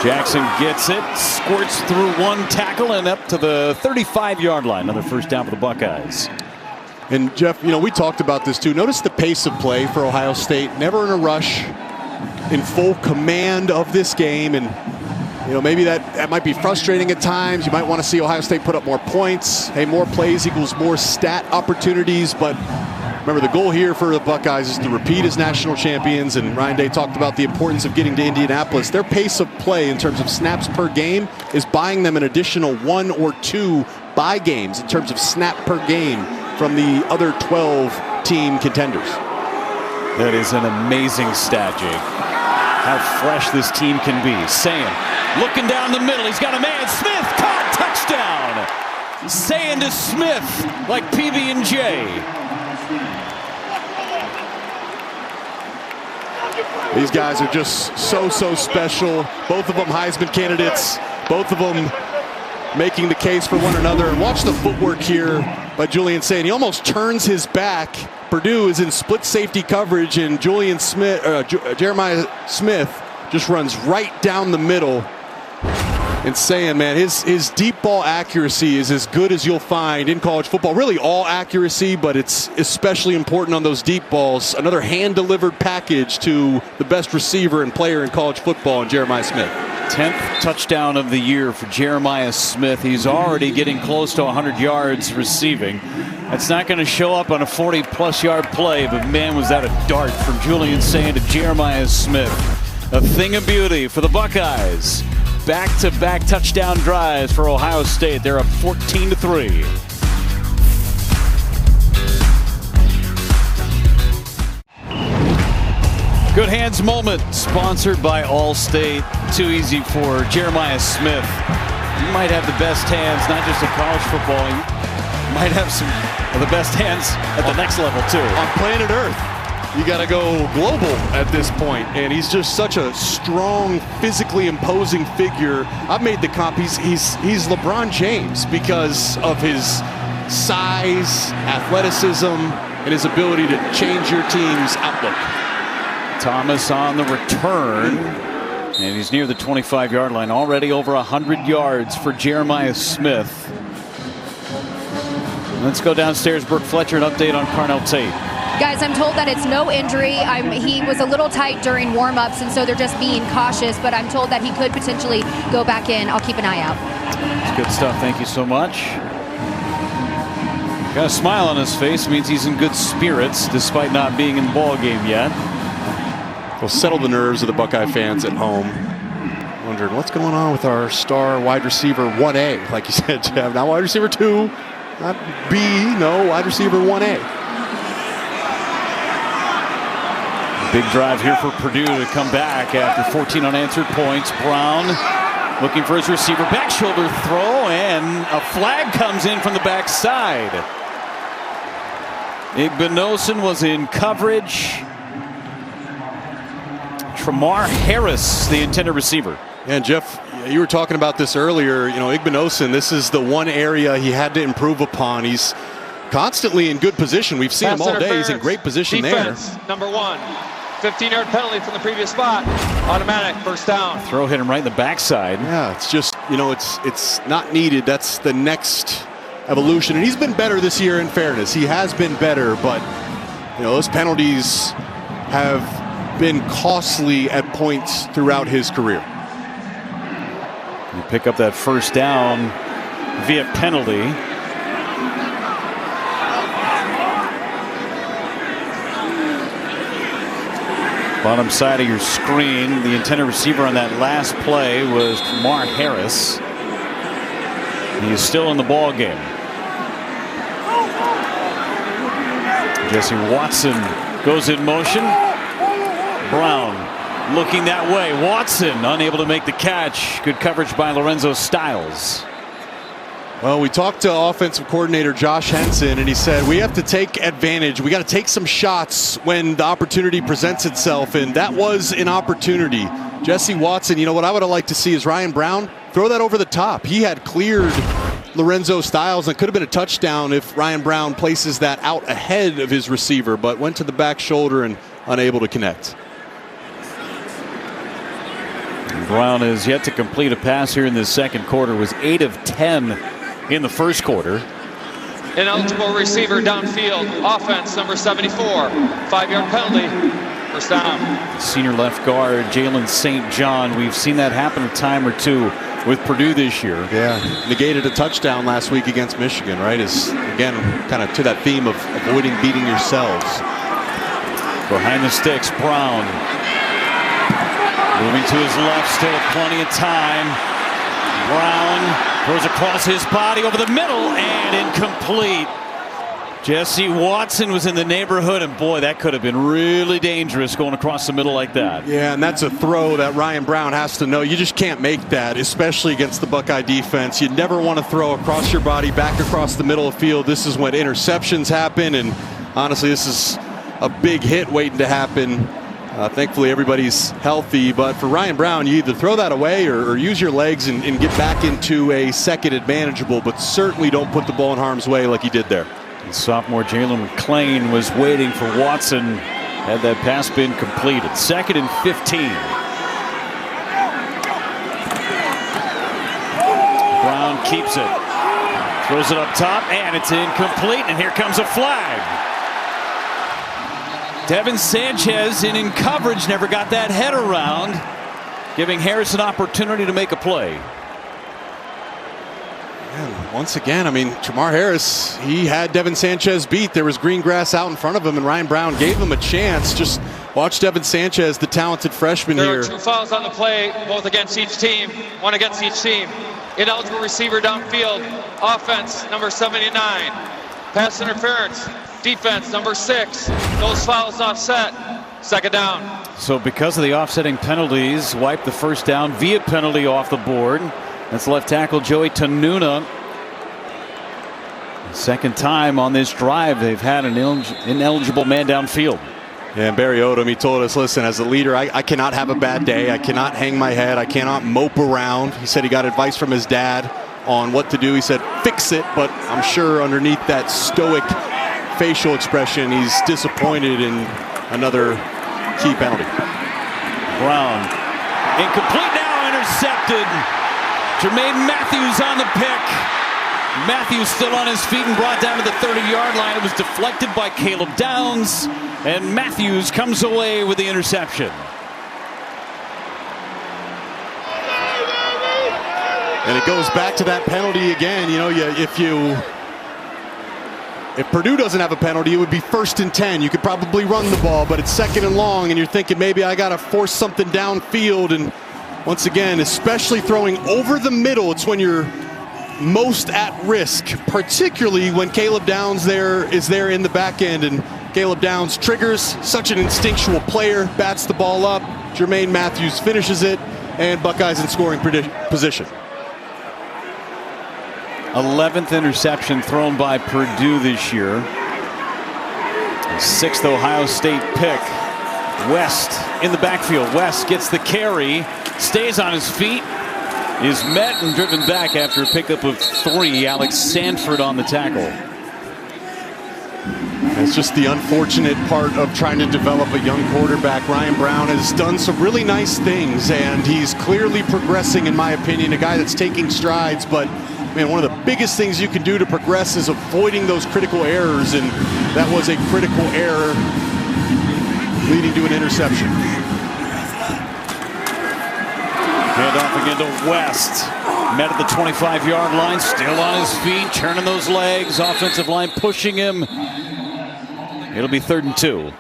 Jackson gets it, squirts through one tackle and up to the 35-yard line. Another first down for the Buckeyes. And Jeff, you know, we talked about this too. Notice the pace of play for Ohio State. Never in a rush, in full command of this game. And you know, maybe that might be frustrating at times. You might want to see Ohio State put up more points. Hey, more plays equals more stat opportunities. But remember, the goal here for the Buckeyes is to repeat as national champions. And Ryan Day talked about the importance of getting to Indianapolis. Their pace of play in terms of snaps per game is buying them an additional 1 or 2 bye games in terms of snap per game from the other 12 team contenders. That is an amazing stat, Jake. How fresh this team can be. Sayin looking down the middle. He's got a man. Smith caught. Touchdown. Sayin to Smith like PB&J. These guys are just so special. Both of them Heisman candidates. Both of them making the case for one another. And watch the footwork here by Julian Sayin. He almost turns his back. Purdue is in split safety coverage, and Jeremiah Smith just runs right down the middle. And Sayin, man, his deep ball accuracy is as good as you'll find in college football. Really all accuracy, but it's especially important on those deep balls. Another hand-delivered package to the best receiver and player in college football, in Jeremiah Smith. 10th touchdown of the year for Jeremiah Smith. He's already getting close to 100 yards receiving. That's not going to show up on a 40-plus yard play, but man, was that a dart from Julian Sayin to Jeremiah Smith. A thing of beauty for the Buckeyes. Back-to-back touchdown drives for Ohio State. They're up 14-3. Good Hands moment, sponsored by Allstate. Too easy for Jeremiah Smith. You might have the best hands, not just in college football. You might have some of the best hands at the next level, too. On planet Earth, you got to go global at this point. And he's just such a strong, physically imposing figure. I've made the comp. He's LeBron James because of his size, athleticism, and his ability to change your team's outlook. Thomas on the return, and he's near the 25-yard line. Already over 100 yards for Jeremiah Smith. Let's go downstairs. Brooke Fletcher, an update on Carnell Tate. Guys, I'm told that it's no injury. He was a little tight during warm-ups, and so they're just being cautious, but I'm told that he could potentially go back in. I'll keep an eye out. It's good stuff. Thank you so much. Got a smile on his face. Means he's in good spirits despite not being in the ball game yet. Will settle the nerves of the Buckeye fans at home. Wondering what's going on with our star wide receiver 1A, like you said, Jeff. Not wide receiver 2, not B, no, wide receiver 1A. Big drive here for Purdue to come back after 14 unanswered points. Brown looking for his receiver. Back shoulder throw, and a flag comes in from the backside. Igbinosun was in coverage. Tramar Harris, the intended receiver. And Jeff, you were talking about this earlier. You know, Igbinosun, this is the one area he had to improve upon. He's constantly in good position. We've seen him all day. He's in great position defense, there. Number 1. 15-yard penalty from the previous spot. Automatic first down. Throw hit him right in the backside. Yeah, it's just, you know, it's not needed. That's the next evolution. And he's been better this year, in fairness. He has been better, but, you know, those penalties have been costly at points throughout his career. You pick up that first down via penalty. Bottom side of your screen, the intended receiver on that last play was Tramar Harris. He's still in the ball game. Jesse Watson goes in motion. Brown looking that way. Watson unable to make the catch. Good coverage by Lorenzo Styles. Well, we talked to offensive coordinator Josh Henson, and he said we have to take advantage. We got to take some shots when the opportunity presents itself, and that was an opportunity. Jesse Watson, you know what I would have liked to see is Ryan Brown throw that over the top. He had cleared Lorenzo Styles and could have been a touchdown if Ryan Brown places that out ahead of his receiver, but went to the back shoulder and unable to connect. Brown has yet to complete a pass here in the second quarter. Was 8 of 10 in the first quarter. Ineligible receiver downfield. Offense number 74. 5-yard penalty. First down. Senior left guard Jalen St. John. We've seen that happen a time or two with Purdue this year. Yeah, negated a touchdown last week against Michigan, right? Is again kind of to that theme of avoiding beating yourselves. Behind the sticks, Brown. Moving to his left, still plenty of time. Brown throws across his body over the middle and incomplete. Jesse Watson was in the neighborhood, and boy, that could have been really dangerous going across the middle like that. Yeah, and that's a throw that Ryan Brown has to know. You just can't make that, especially against the Buckeye defense. You never want to throw across your body, back across the middle of the field. This is when interceptions happen, and honestly, this is a big hit waiting to happen. Thankfully, everybody's healthy, but for Ryan Brown, you either throw that away or use your legs and get back into a second and manageable, but certainly don't put the ball in harm's way like he did there. And sophomore Jalen McClain was waiting for Watson. Had that pass been completed. 2nd and 15. Brown keeps it. Throws it up top, and it's incomplete, and here comes a flag. Devin Sanchez in coverage, never got that head around, giving Harris an opportunity to make a play. And once again, I mean, Jamar Harris, he had Devin Sanchez beat. There was green grass out in front of him, and Ryan Brown gave him a chance. Just watch Devin Sanchez, the talented freshman here. There are 2 fouls on the play, both against each team, 1 against each team. Ineligible receiver downfield. Offense, number 79. Pass interference. Defense, number 6. Those fouls offset. 2nd down. So because of the offsetting penalties, wipe the first down via penalty off the board. That's left tackle Joey Tanuna. Second time on this drive they've had an ineligible man downfield. Yeah, and Barry Odom, he told us, listen, as a leader, I cannot have a bad day. I cannot hang my head. I cannot mope around. He said he got advice from his dad on what to do. He said, fix it. But I'm sure underneath that stoic facial expression, he's disappointed in another key penalty. Brown, incomplete now, intercepted. Jermaine Matthews on the pick. Matthews still on his feet and brought down to the 30-yard line. It was deflected by Caleb Downs, and Matthews comes away with the interception. And it goes back to that penalty again. You know, if Purdue doesn't have a penalty, it would be 1st and 10. You could probably run the ball, but it's 2nd and long, and you're thinking maybe I got to force something downfield. And once again, especially throwing over the middle, it's when you're most at risk, particularly when Caleb Downs is there in the back end. And Caleb Downs triggers, such an instinctual player, bats the ball up. Jermaine Matthews finishes it, and Buckeyes in scoring position. 11th interception thrown by Purdue this year. 6th Ohio State pick. West in the backfield. West gets the carry, stays on his feet, is met and driven back after a pickup of 3. Alex Sanford on the tackle. It's just the unfortunate part of trying to develop a young quarterback. Ryan Brown has done some really nice things, and he's clearly progressing, in my opinion. A guy that's taking strides, but man, one of the biggest things you can do to progress is avoiding those critical errors, and that was a critical error leading to an interception. Hand off again to West. Met at the 25-yard line, still on his feet, turning those legs. Offensive line pushing him. It'll be 3rd and 2.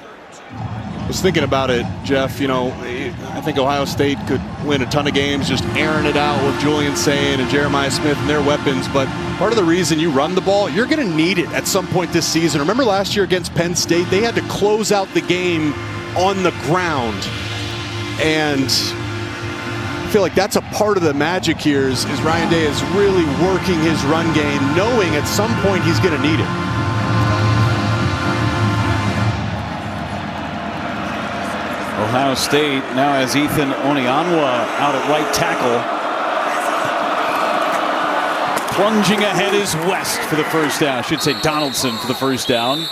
I was thinking about it, Jeff. You know, I think Ohio State could win a ton of games just airing it out with Julian Sayin and Jeremiah Smith and their weapons. But part of the reason you run the ball, you're going to need it at some point this season. Remember last year against Penn State, they had to close out the game on the ground. And I feel like that's a part of the magic here is Ryan Day is really working his run game, knowing at some point he's going to need it. Ohio State now has Ethan Onyeonwa out at right tackle. Plunging ahead is West for the first down. I should say Donaldson for the first down.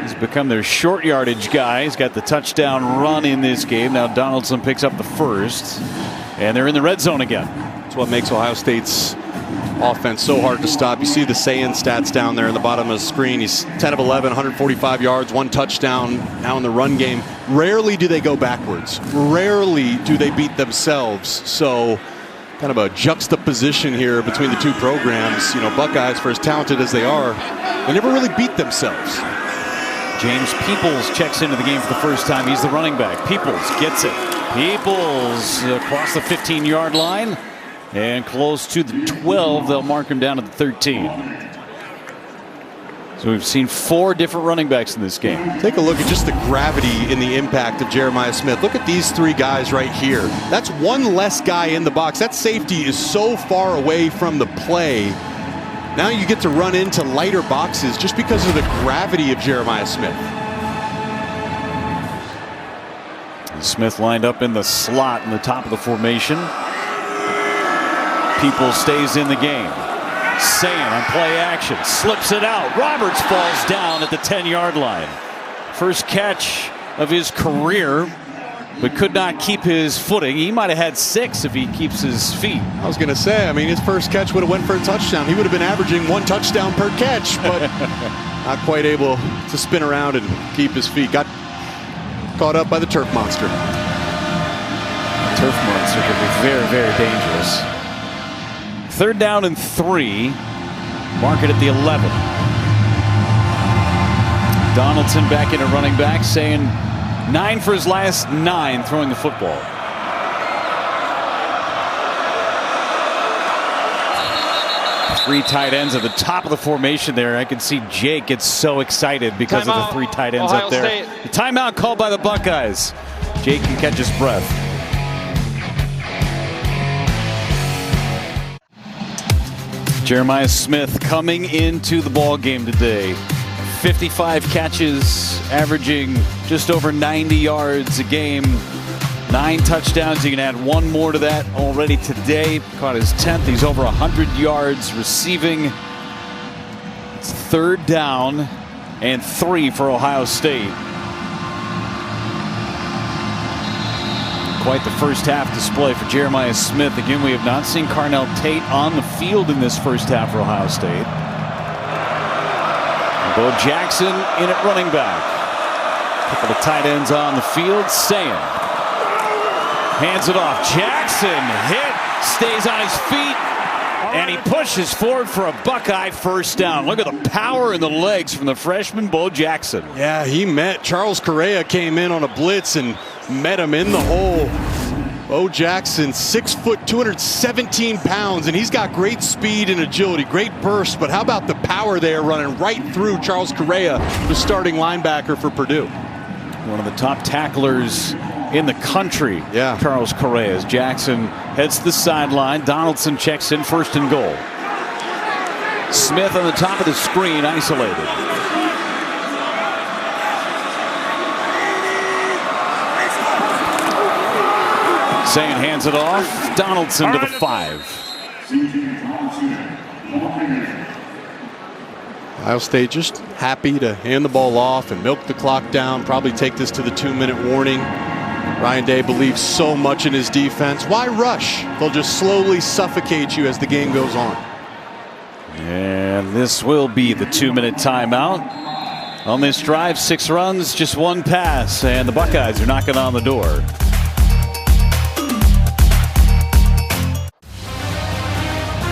He's become their short yardage guy. He's got the touchdown run in this game. Now Donaldson picks up the first. And they're in the red zone again. That's what makes Ohio State's offense so hard to stop. You see the Sayin stats down there in the bottom of the screen. He's 10 of 11, 145 yards, 1 touchdown now in the run game. Rarely do they go backwards. Rarely do they beat themselves. So kind of a juxtaposition here between the two programs. You know, Buckeyes, for as talented as they are, they never really beat themselves. James Peoples checks into the game for the first time. He's the running back. Peoples gets it. Peoples across the 15-yard line. And close to the 12, they'll mark him down at the 13. So we've seen 4 different running backs in this game. Take a look at just the gravity in the impact of Jeremiah Smith. Look at these 3 guys right here. That's one less guy in the box. That safety is so far away from the play. Now you get to run into lighter boxes just because of the gravity of Jeremiah Smith. And Smith lined up in the slot in the top of the formation. People stays in the game. Sayin on play action, slips it out. Roberts falls down at the 10-yard line. First catch of his career, but could not keep his footing. He might have had 6 if he keeps his feet. I was going to say, I mean, his first catch would have went for a touchdown. He would have been averaging 1 touchdown per catch, but not quite able to spin around and keep his feet. Got caught up by the turf monster. The turf monster could be very, very dangerous. 3rd down and 3. Mark it at the 11. Donaldson back in at running back, saying 9 for his last 9 throwing the football. Three tight ends at the top of the formation there. I can see Jake gets so excited because of the 3 tight ends Ohio up there. State. The timeout called by the Buckeyes. Jake can catch his breath. Jeremiah Smith coming into the ball game today. 55 catches, averaging just over 90 yards a game. 9 touchdowns. You can add 1 more to that already today. Caught his 10th. He's over 100 yards receiving. It's 3rd down and 3 for Ohio State. Quite the first half display for Jeremiah Smith. Again, we have not seen Carnell Tate on the field in this first half for Ohio State. Bo Jackson in at running back. Couple of tight ends on the field. Sayin hands it off. Jackson hit, stays on his feet, and he pushes forward for a Buckeye first down. Look at the power in the legs from the freshman Bo Jackson. Yeah, he met Charles Correa, came in on a blitz and met him in the hole. Bo Jackson, 6 foot, 217 pounds, and he's got great speed and agility, great burst. But how about the power there running right through Charles Correa, the starting linebacker for Purdue? One of the top tacklers in the country, yeah. Charles Correa. As Jackson heads to the sideline, Donaldson checks in, 1st and goal. Smith on the top of the screen, isolated. Sayin hands it off. Donaldson to the 5. Ohio State just happy to hand the ball off and milk the clock down, probably take this to the 2-minute warning. Ryan Day believes so much in his defense. Why rush? They'll just slowly suffocate you as the game goes on. And this will be the 2-minute timeout. On this drive, 6 runs, just 1 pass, and the Buckeyes are knocking on the door.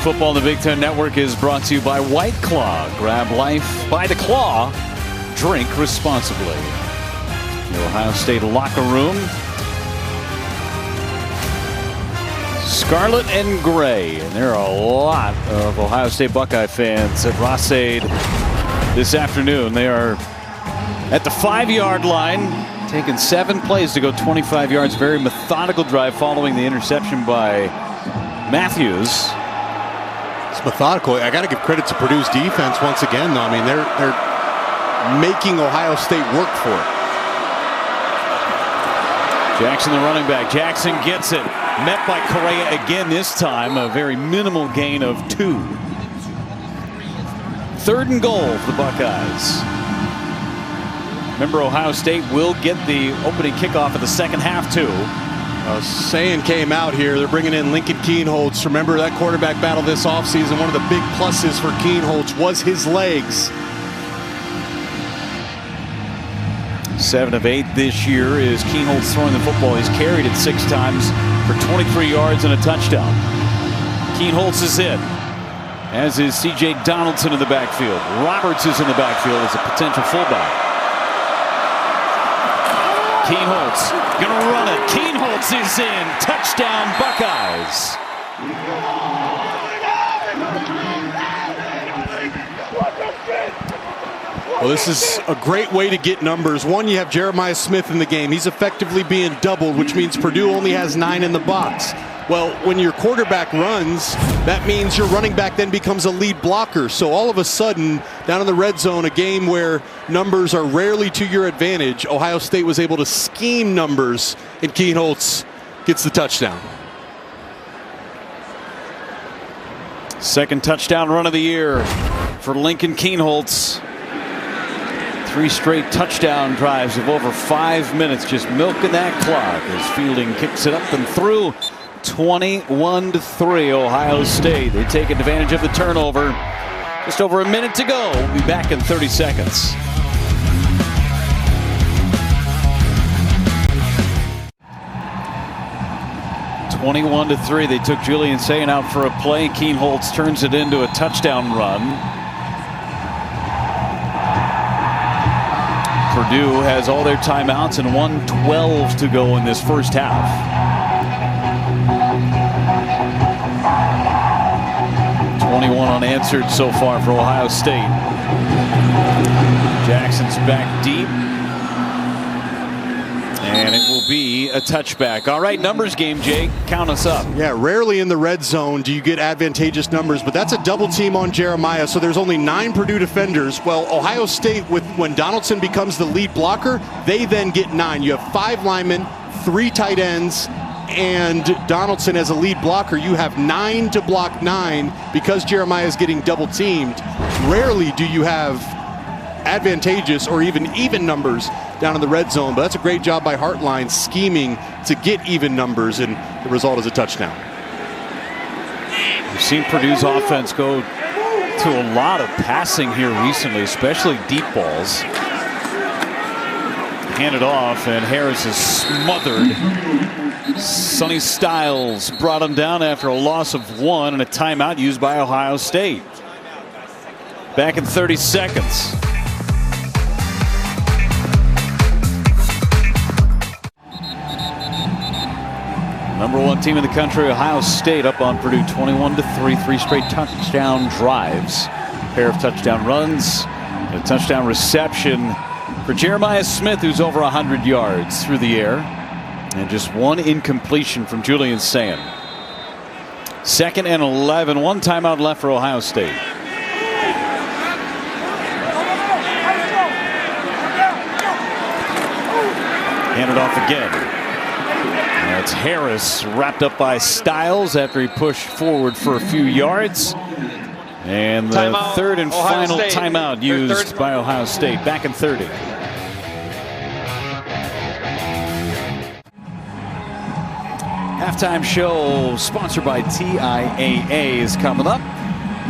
Football on the Big Ten Network is brought to you by White Claw. Grab life by the claw drink responsibly. The Ohio State locker room. Scarlet and gray, and there are a lot of Ohio State Buckeye fans at Ross-Ade this afternoon. They are at the 5-yard line, taking 7 plays to go 25 yards. Very methodical drive following the interception by Matthews. It's methodical. I got to give credit to Purdue's defense once again, though. I mean, they're making Ohio State work for it. Jackson, the running back. Jackson gets it. Met by Correa again this time. A very minimal gain of 2. 3rd and goal for the Buckeyes. Remember, Ohio State will get the opening kickoff of the second half, too. Saying came out here. They're bringing in Lincoln Kienholz. Remember that quarterback battle this offseason? One of the big pluses for Kienholz was his legs. 7 of 8 this year is Kienholz throwing the football. He's carried it 6 times for 23 yards and a touchdown. Kienholz is in, as is C.J. Donaldson in the backfield. Roberts is in the backfield as a potential fullback. Kienholz gonna run it. Kienholz is in. Touchdown, Buckeyes. Well, this is a great way to get numbers. One, you have Jeremiah Smith in the game. He's effectively being doubled, which means Purdue only has 9 in the box. Well, when your quarterback runs, that means your running back then becomes a lead blocker. So all of a sudden, down in the red zone, a game where numbers are rarely to your advantage, Ohio State was able to scheme numbers, and Kienholz gets the touchdown. 2nd touchdown run of the year for Lincoln Kienholz. 3 straight touchdown drives of over 5 minutes, just milking that clock as Fielding kicks it up and through. 21-3 Ohio State. They take advantage of the turnover. Just over a minute to go. We'll be back in 30 seconds. (21-3). They took Julian Sayin out for a play. Kienholz turns it into a touchdown run. Purdue has all their timeouts and 1:12 to go in this first half. 21 unanswered so far for Ohio State. Jackson's back deep. And it will be a touchback. All right, numbers game, Jake. Count us up. Yeah, rarely in the red zone do you get advantageous numbers, but that's a double team on Jeremiah, so there's only 9 Purdue defenders. Well, Ohio State, when Donaldson becomes the lead blocker, they then get 9. You have 5 linemen, 3 tight ends, and Donaldson as a lead blocker. You have 9 to block 9 because Jeremiah is getting double teamed. Rarely do you have advantageous or even numbers down in the red zone, but that's a great job by Hartline scheming to get even numbers, and the result is a touchdown. We've seen Purdue's offense go to a lot of passing here recently, especially deep balls. Handed off, and Harris is smothered. Sonny Styles brought him down after a loss of 1 and a timeout used by Ohio State. Back in 30 seconds. Number 1 team in the country, Ohio State, up on Purdue 21-3. 3 straight touchdown drives, pair of touchdown runs, and a touchdown reception for Jeremiah Smith, who's over 100 yards through the air, and just 1 incompletion from Julian Sayin. 2nd and 11, 1 timeout left for Ohio State. Handed off again. That's Harris, wrapped up by Styles after he pushed forward for a few yards. And the timeout, 3rd and Ohio final State. timeout used by Ohio State. Back in 30. Halftime show sponsored by TIAA is coming up.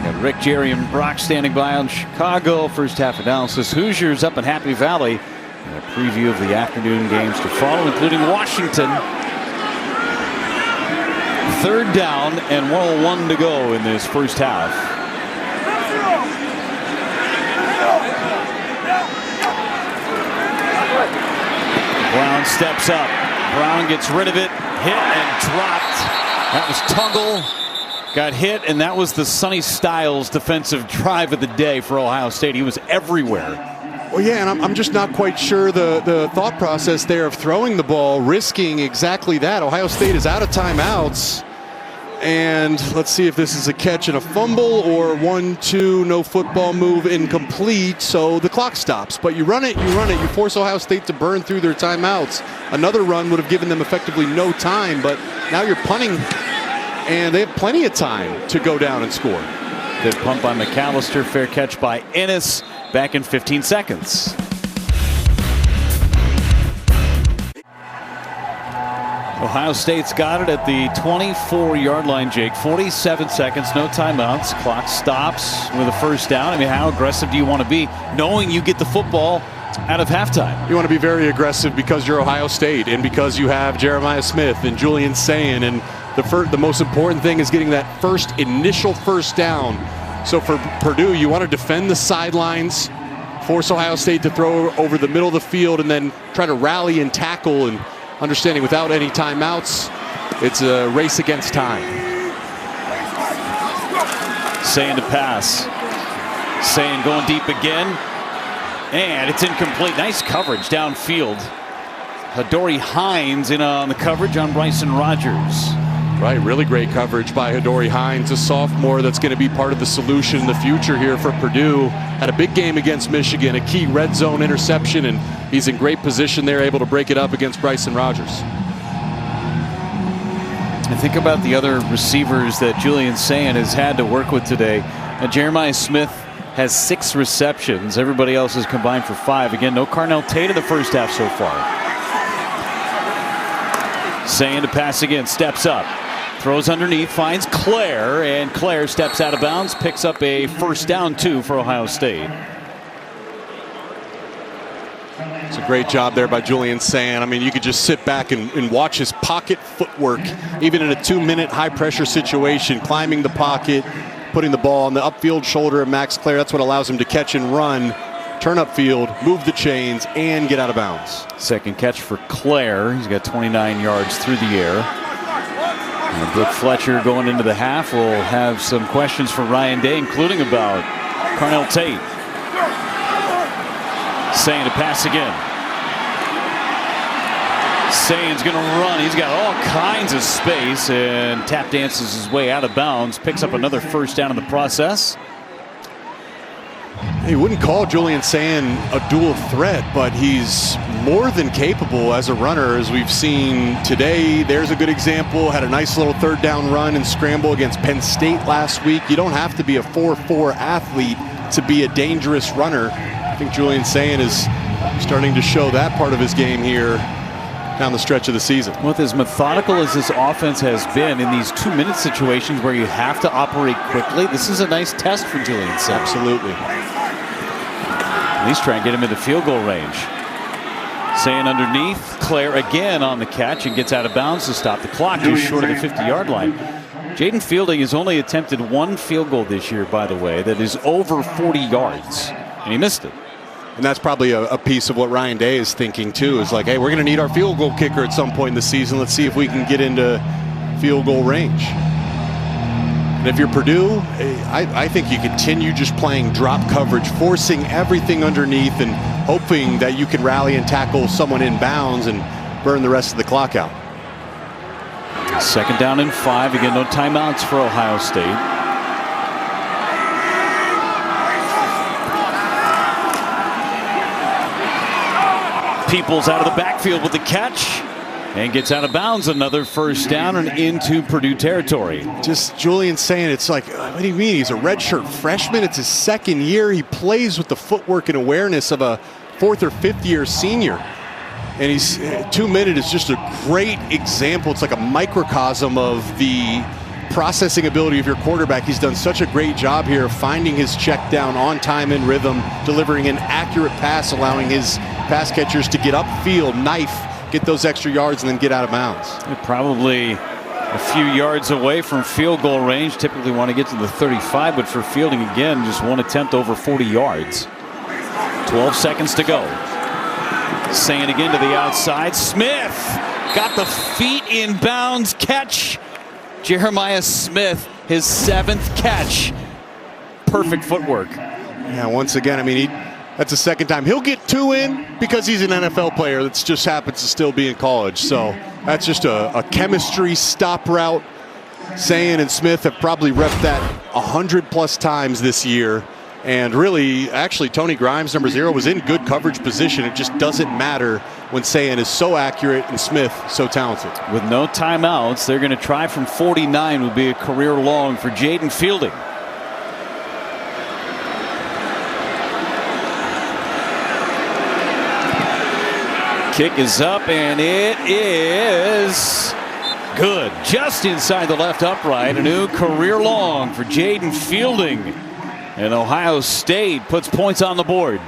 Got Rick, Jerry, and Brock standing by on Chicago. First half analysis. Hoosiers up in Happy Valley. And a preview of the afternoon games to follow, including Washington. 3rd down and 1:01 to go in this first half. Brown steps up. Brown gets rid of it, hit and dropped. That was Tungle. Got hit, and that was the Sonny Styles defensive drive of the day for Ohio State. He was everywhere. Well, yeah, and I'm just not quite sure the thought process there of throwing the ball, risking exactly that. Ohio State is out of timeouts. And let's see if this is a catch and a fumble or 1-2, no football move, incomplete. So the clock stops. But you run it. You force Ohio State to burn through their timeouts. Another run would have given them effectively no time. But now you're punting, and they have plenty of time to go down and score. Good punt by McAllister. Fair catch by Ennis. Back in 15 seconds. Ohio State's got it at the 24-yard line, Jake. 47 seconds, no timeouts. Clock stops with a first down. I mean, how aggressive do you want to be knowing you get the football out of halftime? You want to be very aggressive because you're Ohio State and because you have Jeremiah Smith and Julian Sayin. And the most important thing is getting that initial first down. So for Purdue, you want to defend the sidelines, force Ohio State to throw over the middle of the field, and then try to rally and tackle, and understanding without any timeouts, it's a race against time. Sayin to pass. Sayin going deep again. And it's incomplete. Nice coverage downfield. Hadori Hines in on the coverage on Bryson Rogers. Right, really great coverage by Hadori Hines, a sophomore that's going to be part of the solution in the future here for Purdue. Had a big game against Michigan, a key red zone interception, and he's in great position there, able to break it up against Bryson Rogers. And think about the other receivers that Julian Sayin has had to work with today. Jeremiah Smith has 6 receptions. Everybody else has combined for 5. Again, no Carnell Tate in the first half so far. Sayin to pass again, steps up. Throws underneath, finds Claire, and Claire steps out of bounds, picks up a first down, 2 for Ohio State. It's a great job there by Julian Sayin. I mean, you could just sit back and watch his pocket footwork, even in a 2-minute high-pressure situation, climbing the pocket, putting the ball on the upfield shoulder of Max Claire. That's what allows him to catch and run, turn upfield, move the chains, and get out of bounds. Second catch for Claire. He's got 29 yards through the air. And Brooke Fletcher going into the half will have some questions for Ryan Day, including about Carnell Tate. Sayin to pass again. Sayin's going to run. He's got all kinds of space and tap dances his way out of bounds. Picks up another first down in the process. He wouldn't call Julian Sayin a dual threat, but he's more than capable as a runner, as we've seen today. There's a good example. Had a nice little third down run and scramble against Penn State last week. You don't have to be a 4.4 athlete to be a dangerous runner. I think Julian Sayin is starting to show that part of his game here down the stretch of the season. With as methodical as this offense has been in these 2-minute situations where you have to operate quickly, this is a nice test for Julian Sayin. Absolutely. At least try and get him into field goal range. Sayin underneath. Claire again on the catch and gets out of bounds to stop the clock, just short of the 50-yard line. Jaden Fielding has only attempted 1 field goal this year, by the way, that is over 40 yards, and he missed it. And that's probably a piece of what Ryan Day is thinking, too, is like, hey, we're going to need our field goal kicker at some point in the season. Let's see if we can get into field goal range. And if you're Purdue, I think you continue just playing drop coverage, forcing everything underneath and hoping that you can rally and tackle someone in bounds and burn the rest of the clock out. Second down and 5. Again, no timeouts for Ohio State. Peoples out of the backfield with the catch and gets out of bounds. Another first down and into Purdue territory. Just Julian Sayin, it's like, what do you mean? He's a redshirt freshman. It's his second year. He plays with the footwork and awareness of a 4th or 5th year senior. And he's 2 minute is just a great example. It's like a microcosm of the processing ability of your quarterback. He's done such a great job here of finding his check down on time and rhythm, delivering an accurate pass, allowing his pass catchers to get upfield, knife, get those extra yards, and then get out of bounds. They're probably a few yards away from field goal range. Typically want to get to the 35, but for Fielding, again, just 1 attempt over 40 yards. 12 seconds to go. Saying again to the outside. Smith got the feet in bounds catch. Jeremiah Smith, his 7th catch. Perfect footwork. Yeah, once again, I mean, that's the 2nd time. He'll get 2 in because he's an NFL player that just happens to still be in college. So that's just a chemistry stop route. Sayin and Smith have probably repped that 100+ times this year. And really, actually, Tony Grimes, number 0, was in good coverage position. It just doesn't matter when Sayin is so accurate and Smith so talented. With no timeouts, they're going to try from 49. Would be a career long for Jaden Fielding. Kick is up, and it is good. Just inside the left upright. A new career long for Jaden Fielding. And Ohio State puts points on the board.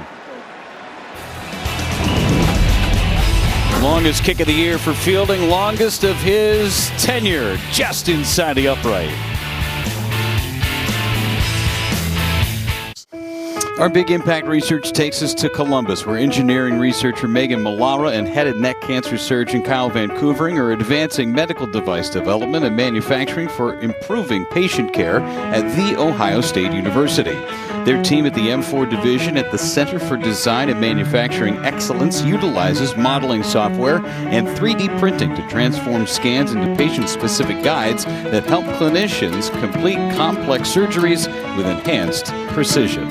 Longest kick of the year for Fielding. Longest of his tenure. Just inside the upright. Our Big Impact research takes us to Columbus, where engineering researcher Megan Malara and head and neck cancer surgeon Kyle Van Koevering are advancing medical device development and manufacturing for improving patient care at The Ohio State University. Their team at the M4 division at the Center for Design and Manufacturing Excellence utilizes modeling software and 3D printing to transform scans into patient-specific guides that help clinicians complete complex surgeries with enhanced precision.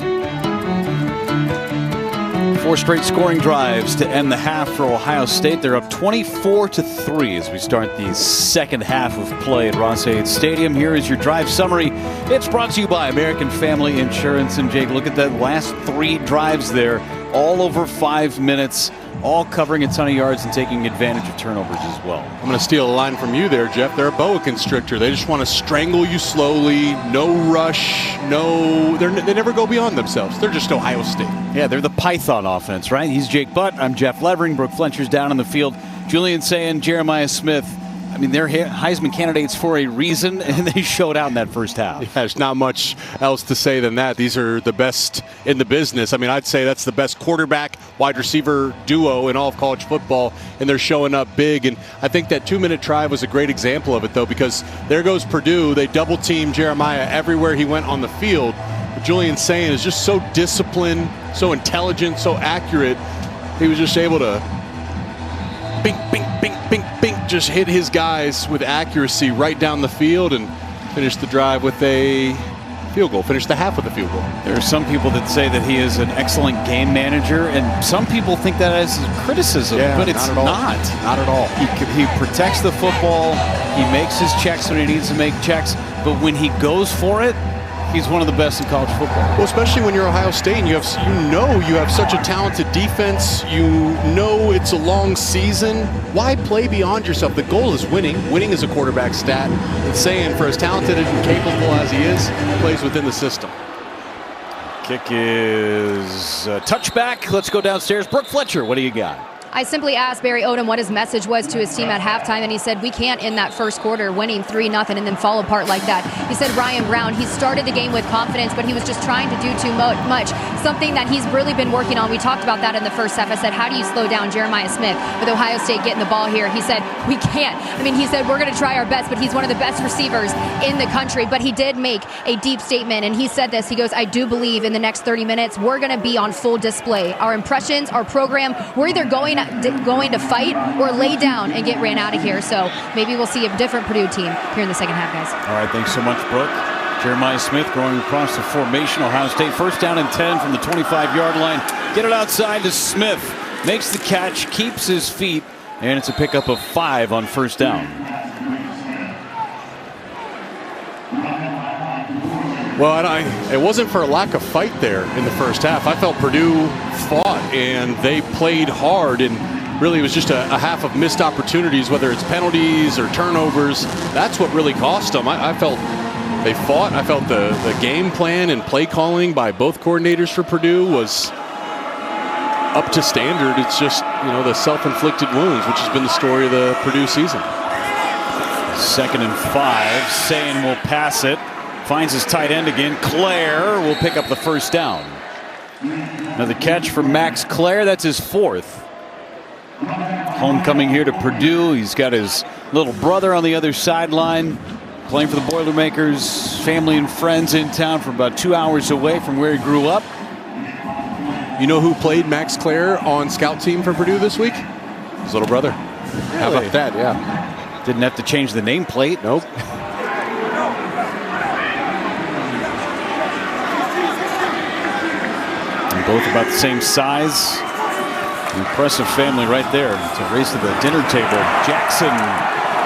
4 straight scoring drives to end the half for Ohio State. They're up 24-3 as we start the second half of play at Ross-Ade Stadium. Here is your drive summary. It's brought to you by American Family Insurance. And Jake, look at that last 3 drives there, all over 5 minutes, all covering a ton of yards and taking advantage of turnovers as well. I'm going to steal a line from you there, Jeff. They're a boa constrictor. They just want to strangle you slowly. No rush. They never go beyond themselves. They're just Ohio State. Yeah, they're the Python offense, right? He's Jake Butt. I'm Jeff Levering. Brooke Fletcher's down on the field. Julian Sayin, Jeremiah Smith. I mean, they're Heisman candidates for a reason, and they showed out in that first half. Yeah, there's not much else to say than that. These are the best in the business. I mean, I'd say that's the best quarterback, wide receiver duo in all of college football, and they're showing up big. And I think that 2-minute drive was a great example of it, though, because there goes Purdue. They double-team Jeremiah everywhere he went on the field. But Julian Sayin is just so disciplined, so intelligent, so accurate. He was just able to bing, bing, bing, bing, bing, just hit his guys with accuracy right down the field and finish the drive with a field goal, finish the half with a field goal. There are some people that say that he is an excellent game manager, and some people think that as criticism, but it's not. Not at all. He protects the football, he makes his checks when he needs to make checks, but when he goes for it, he's one of the best in college football. Well, especially when you're Ohio State and you have such a talented defense. You know it's a long season. Why play beyond yourself? The goal is winning. Winning is a quarterback stat. And Sayin, for as talented and capable as he is, plays within the system. Kick is a touchback. Let's go downstairs. Brooke Fletcher, what do you got? I simply asked Barry Odom what his message was to his team at halftime, and he said, we can't in that first quarter winning 3-0 and then fall apart like that. He said Ryan Brown, he started the game with confidence, but he was just trying to do too much, something that he's really been working on. We talked about that in the first half. I said, how do you slow down Jeremiah Smith with Ohio State getting the ball here? He said, we can't. I mean, he said, we're going to try our best, but he's one of the best receivers in the country. But he did make a deep statement, and he said this. He goes, I do believe in the next 30 minutes, we're going to be on full display. Our impressions, our program, we're either going to fight or lay down and get ran out of here. So maybe we'll see a different Purdue team here in the second half, guys. All right, thanks so much, Brooke. Jeremiah Smith going across the formation. Ohio State first down and 10 from the 25-yard line. Get it outside to Smith. Makes the catch, keeps his feet, and it's a pickup of 5 on first down. Well, it wasn't for a lack of fight there in the first half. I felt Purdue fought and they played hard, and really it was just a half of missed opportunities, whether it's penalties or turnovers. That's what really cost them. I felt they fought. I felt the game plan and play calling by both coordinators for Purdue was up to standard. It's just, the self-inflicted wounds, which has been the story of the Purdue season. 2nd and 5. Sayin will pass it. Finds his tight end again. Claire will pick up the first down. Another catch for Max Claire. That's his 4th. Homecoming here to Purdue. He's got his little brother on the other sideline playing for the Boilermakers. Family and friends in town from about 2 hours away from where he grew up. You know who played Max Clare on scout team for Purdue this week? His little brother. Really? How about that? Yeah. Didn't have to change the nameplate. Nope. And both about the same size. Impressive family right there. It's a race to the dinner table. Jackson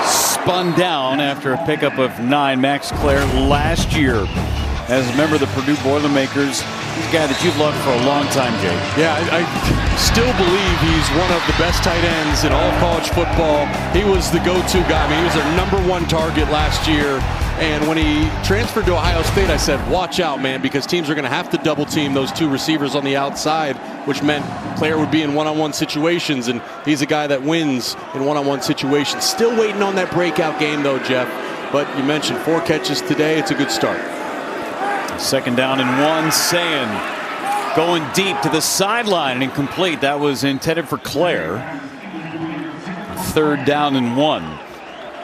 spun down after a pickup of 9. Max Clare last year as a member of the Purdue Boilermakers. He's a guy that you've loved for a long time, Jake. Yeah, I still believe he's one of the best tight ends in all of college football. He was the go-to guy. I mean, he was their #1 target last year. And when he transferred to Ohio State, I said, watch out, man, because teams are going to have to double team those 2 receivers on the outside, which meant Clare would be in one-on-one situations, and he's a guy that wins in one-on-one situations. Still waiting on that breakout game, though, Jeff. But you mentioned 4 catches today. It's a good start. 2nd down and 1. Sayin going deep to the sideline and incomplete. That was intended for Clare. 3rd down and 1.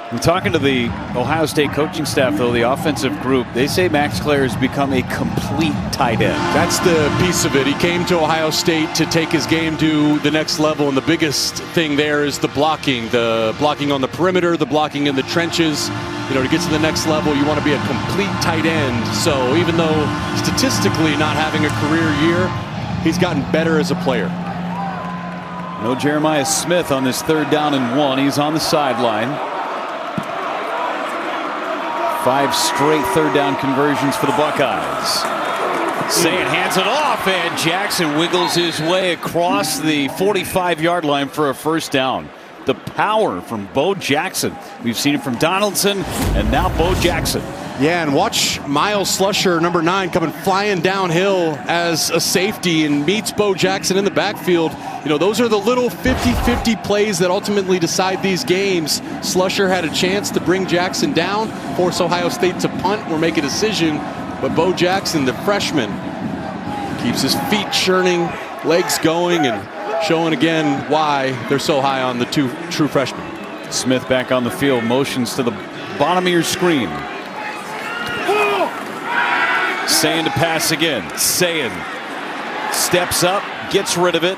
I'm talking to the Ohio State coaching staff, though, the offensive group. They say Max Clare has become a complete tight end. That's the piece of it. He came to Ohio State to take his game to the next level, and the biggest thing there is the blocking on the perimeter, the blocking in the trenches. You know, to get to the next level, you want to be a complete tight end. So even though statistically not having a career year, he's gotten better as a player. No Jeremiah Smith on this 3rd down and 1. He's on the sideline. 5 straight 3rd down conversions for the Buckeyes. Sayin hands it off, and Jackson wiggles his way across the 45-yard line for a 1st down. The power from Bo Jackson. We've seen it from Donaldson, and now Bo Jackson. Yeah, and watch Miles Slusher, number 9, coming flying downhill as a safety and meets Bo Jackson in the backfield. You know, those are the little 50-50 plays that ultimately decide these games. Slusher had a chance to bring Jackson down, force Ohio State to punt or make a decision, but Bo Jackson, the freshman, keeps his feet churning, legs going, and showing again why they're so high on the 2 true freshmen. Smith back on the field, motions to the bottom of your screen. Sayin to pass again. Sayin steps up, gets rid of it,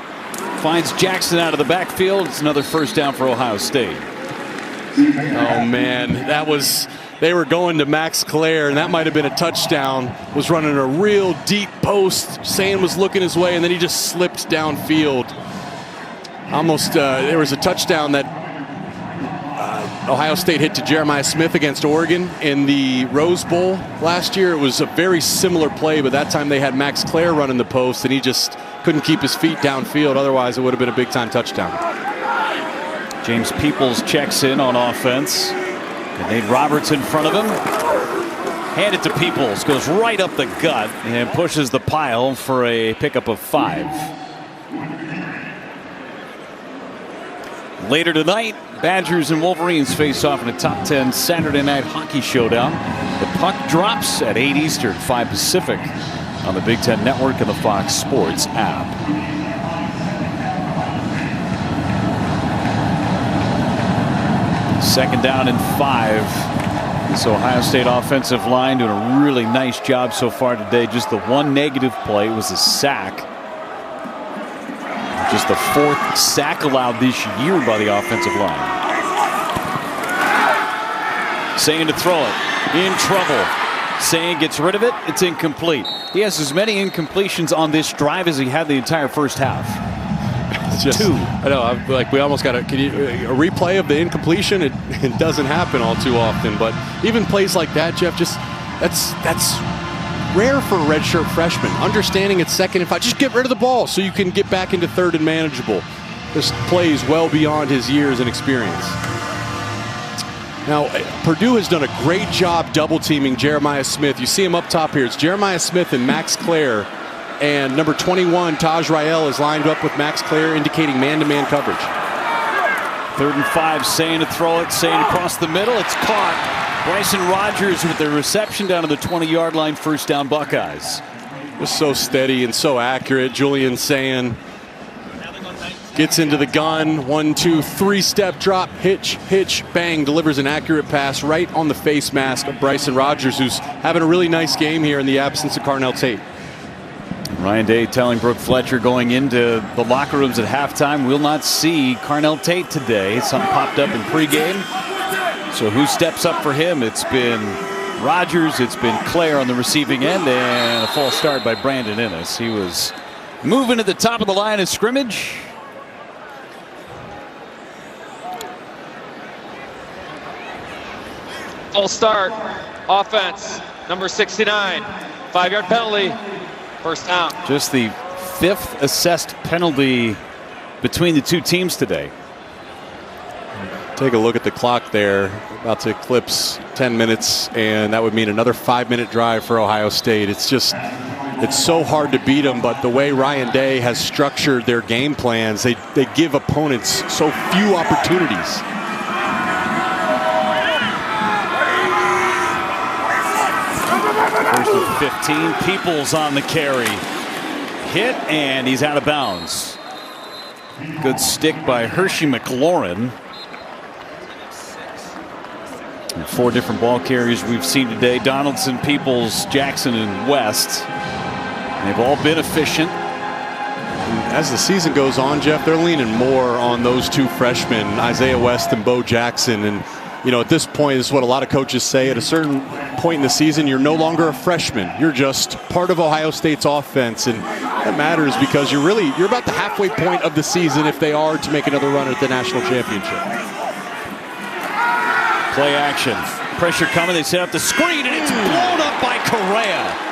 finds Jackson out of the backfield. It's another 1st down for Ohio State. Oh, man, they were going to Max Clare, and that might have been a touchdown. Was running a real deep post. Sayin was looking his way, and then he just slipped downfield. Almost, there was a touchdown that Ohio State hit to Jeremiah Smith against Oregon in the Rose Bowl last year. It was a very similar play, but that time they had Max Clare running the post, and he just couldn't keep his feet downfield. Otherwise, it would have been a big-time touchdown. James Peoples checks in on offense. And Nate Roberts in front of him. Hand it to Peoples. Goes right up the gut and pushes the pile for a pickup of 5. Later tonight, Badgers and Wolverines face off in a top 10 Saturday night hockey showdown. The puck drops at 8 Eastern, 5 Pacific on the Big Ten Network and the Fox Sports app. Second down and 5. This Ohio State offensive line doing a really nice job so far today. Just the one negative play was a sack. Just the 4th sack allowed this year by the offensive line. Sayin to throw it. In trouble. Sayin gets rid of it. It's incomplete. He has as many incompletions on this drive as he had the entire first half. Just, 2. I know, like we almost got a replay of the incompletion. It doesn't happen all too often, but even plays like that, Jeff, just that's rare for a redshirt freshman. Understanding it's 2nd and 5, just get rid of the ball so you can get back into 3rd and manageable. This plays well beyond his years and experience. Now, Purdue has done a great job double teaming Jeremiah Smith. You see him up top here. It's Jeremiah Smith and Max Clare. And number 21, Taj Rael, is lined up with Max Clare, indicating man-to-man coverage. 3rd and 5, Sayin to throw it. Sayin across the middle. It's caught. Bryson Rogers with the reception down to the 20-yard line. 1st down Buckeyes. Just so steady and so accurate. Julian Sayin Gets into the gun, 1, 2, 3-step drop, hitch, bang, delivers an accurate pass right on the face mask of Bryson Rodgers, who's having a really nice game here in the absence of Carnell Tate. Ryan Day telling Brooke Fletcher going into the locker rooms at halftime, we'll not see Carnell Tate today. Something popped up in pregame. So who steps up for him? It's been Rodgers, it's been Claire on the receiving end, and a false start by Brandon Ennis. He was moving to the top of the line of scrimmage. False start, offense, number 69, 5-yard penalty, first down. Just the 5th assessed penalty between the two teams today. Take a look at the clock there, about to eclipse 10 minutes, and that would mean another 5-minute drive for Ohio State. It's so hard to beat them, but the way Ryan Day has structured their game plans, they give opponents so few opportunities. First and 15, Peoples on the carry. Hit, and he's out of bounds. Good stick by Hershey McLaurin. And 4 different ball carriers we've seen today: Donaldson, Peoples, Jackson, and West. And they've all been efficient. As the season goes on, Jeff, they're leaning more on those 2 freshmen, Isaiah West and Bo Jackson. And you know, at this point, this is what a lot of coaches say. At a certain point in the season, you're no longer a freshman. You're just part of Ohio State's offense, and that matters because you're about the halfway point of the season if they are to make another run at the national championship. Play action, pressure coming. They set up the screen, and it's blown up by Correa.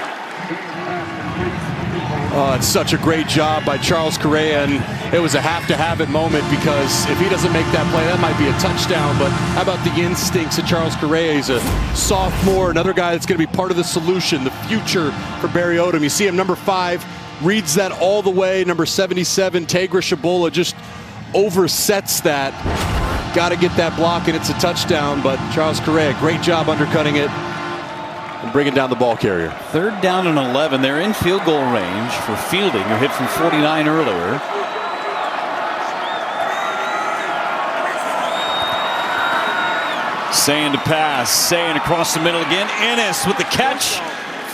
Oh, it's such a great job by Charles Correa, and it was a have-to-have-it moment because if he doesn't make that play, that might be a touchdown. But how about the instincts of Charles Correa? He's a sophomore, another guy that's going to be part of the solution, the future for Barry Odom. You see him, number 5, reads that all the way. Number 77, Tegra Shabola, just oversets that. Got to get that block, and it's a touchdown. But Charles Correa, great job undercutting it and bringing down the ball carrier. 3rd down and 11. They're in field goal range for Fielding, who hit from 49 earlier. Sayin to pass. Sayin across the middle again. Ennis with the catch.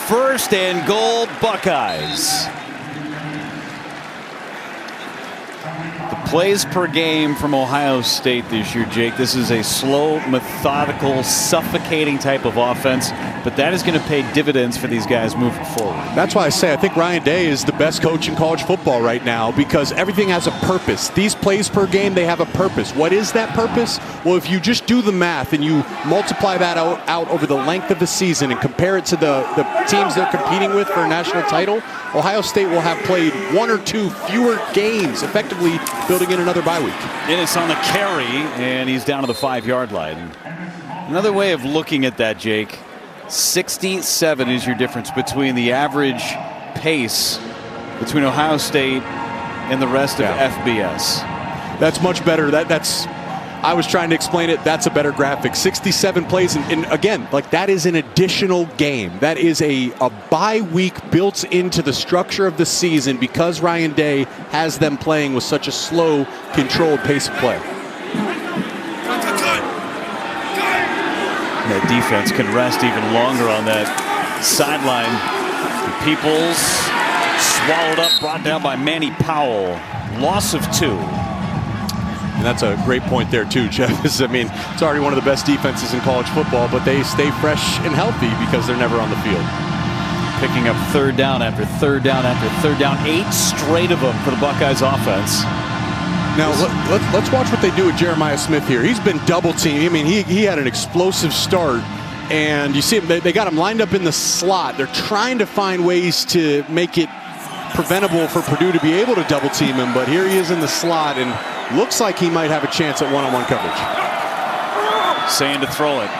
1st and goal, Buckeyes. The plays per game from Ohio State this year, Jake. This is a slow, methodical, suffocating type of offense, but that is going to pay dividends for these guys moving forward. That's why I say I think Ryan Day is the best coach in college football right now because everything has a purpose. These plays per game, they have a purpose. What is that purpose? Well, if you just do the math and you multiply that out over the length of the season and compare it to the teams they're competing with for a national title, Ohio State will have played 1 or 2 fewer games, effectively building in another bye week. Ennis on the carry, and he's down to the 5-yard line. Another way of looking at that, Jake, 67 is your difference between the average pace between Ohio State and the rest of FBS. That's much better. I was trying to explain it. That's a better graphic. 67 plays, and again, like that is an additional game. That is a bye week built into the structure of the season because Ryan Day has them playing with such a slow, controlled pace of play. That defense can rest even longer on that sideline. Peoples swallowed up, brought down by Manny Powell. Loss of 2. And that's a great point there too, Jeff. I mean, it's already one of the best defenses in college football, but they stay fresh and healthy because they're never on the field. Picking up 3rd down after 3rd down after 3rd down. 8 straight of them for the Buckeyes offense. Now, let's watch what they do with Jeremiah Smith here. He's been double teamed. I mean, he had an explosive start, and you see him, they got him lined up in the slot. They're trying to find ways to make it preventable for Purdue to be able to double team him, but here he is in the slot, and looks like he might have a chance at one-on-one coverage. Sayin to throw it.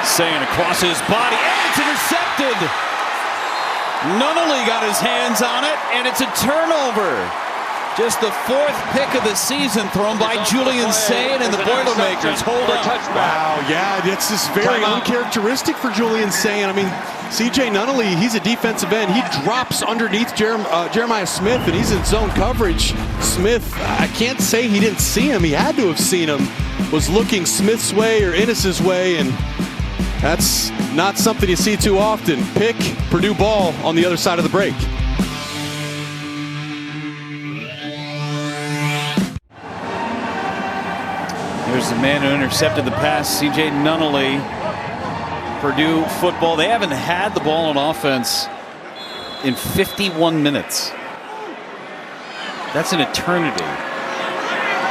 Sayin across his body, and it's intercepted. Nunnally got his hands on it, and it's a turnover. Just the 4th pick of the season thrown by Julian Sayin, and the Boilermakers hold on. Wow, yeah, it's just very uncharacteristic for Julian Sayin. I mean, C.J. Nunnally, he's a defensive end. He drops underneath Jeremiah Smith, and he's in zone coverage. Smith, I can't say he didn't see him. He had to have seen him. Was looking Smith's way or Innis's way, and that's not something you see too often. Pick, Purdue ball on the other side of the break. Here's the man who intercepted the pass, C.J. Nunnally. Purdue football. They haven't had the ball on offense in 51 minutes. That's an eternity.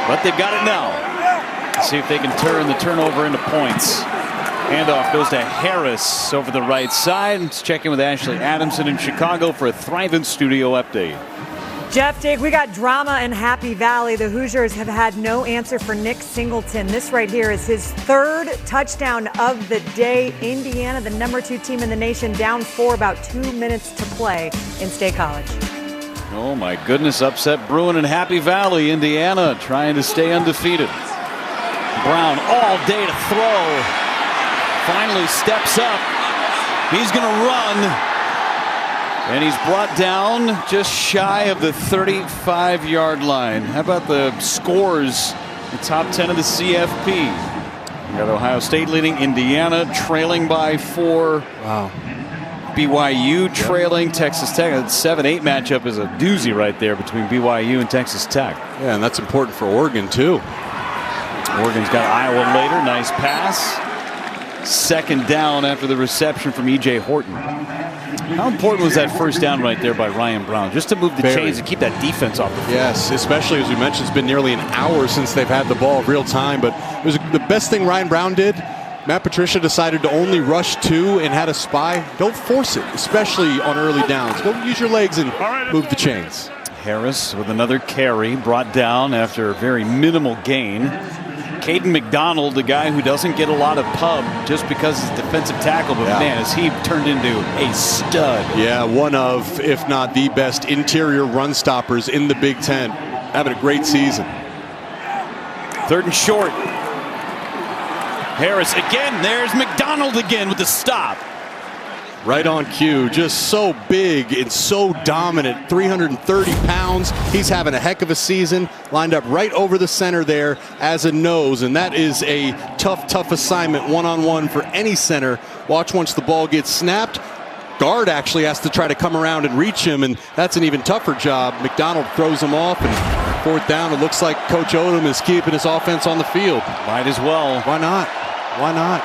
But they've got it now. Let's see if they can turn the turnover into points. Handoff goes to Harris over the right side. Let's check in with Ashley Adamson in Chicago for a Thrivent Studio update. Jeff, Jake, we got drama in Happy Valley. The Hoosiers have had no answer for Nick Singleton. This right here is his third touchdown of the day. Indiana, the #2 team in the nation, down 4, about 2 minutes to play in State College. Oh my goodness, upset brewing in Happy Valley. Indiana trying to stay undefeated. Brown all day to throw. Finally steps up. He's going to run. And he's brought down just shy of the 35-yard line. How about the scores? The top 10 of the CFP. We got Ohio State leading, Indiana trailing by 4. Wow. BYU trailing, Texas Tech. That 7-8 matchup is a doozy right there between BYU and Texas Tech. Yeah, and that's important for Oregon, too. Oregon's got Iowa later. Nice pass. Second down after the reception from E.J. Horton. How important was that first down right there by Ryan Brown? Just to move the chains and keep that defense off the field. Yes, especially as we mentioned, it's been nearly an hour since they've had the ball real time. But it was the best thing Ryan Brown did. Matt Patricia decided to only rush 2 and had a spy. Don't force it, especially on early downs. Go use your legs and move the chains. Harris with another carry brought down after a very minimal gain. Caden McDonald, the guy who doesn't get a lot of pub just because he's defensive tackle, but man, has he turned into a stud. Yeah, one of, if not the best interior run stoppers in the Big Ten. Having a great season. 3rd and short. Harris again. There's McDonald again with the stop. Right on cue. Just so big and so dominant. 330 pounds. He's having a heck of a season. Lined up right over the center there as a nose. And that is a tough assignment one-on-one for any center. Watch once the ball gets snapped. Guard actually has to try to come around and reach him, and that's an even tougher job. McDonald throws him off, and 4th down. It looks like Coach Odom is keeping his offense on the field. Might as well. Why not? Why not?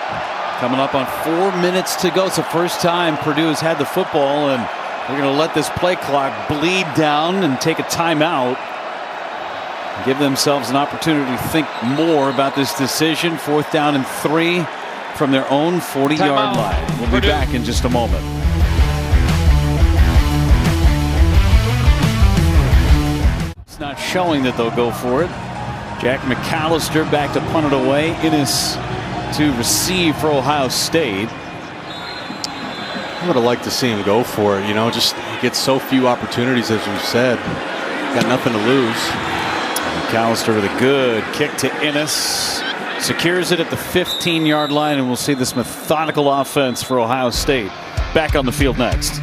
Coming up on 4 minutes to go. It's the first time Purdue has had the football, and they're going to let this play clock bleed down and take a timeout. Give themselves an opportunity to think more about this decision. 4th down and 3 from their own 40-yard line. We'll be back in just a moment. It's not showing that they'll go for it. Jack McAllister back to punt it away. Innis to receive for Ohio State. I would have liked to see him go for it. You know, just he gets so few opportunities, as we've said. Got nothing to lose. McAllister with a good kick to Innis. Secures it at the 15-yard line, and we'll see this methodical offense for Ohio State. Back on the field next.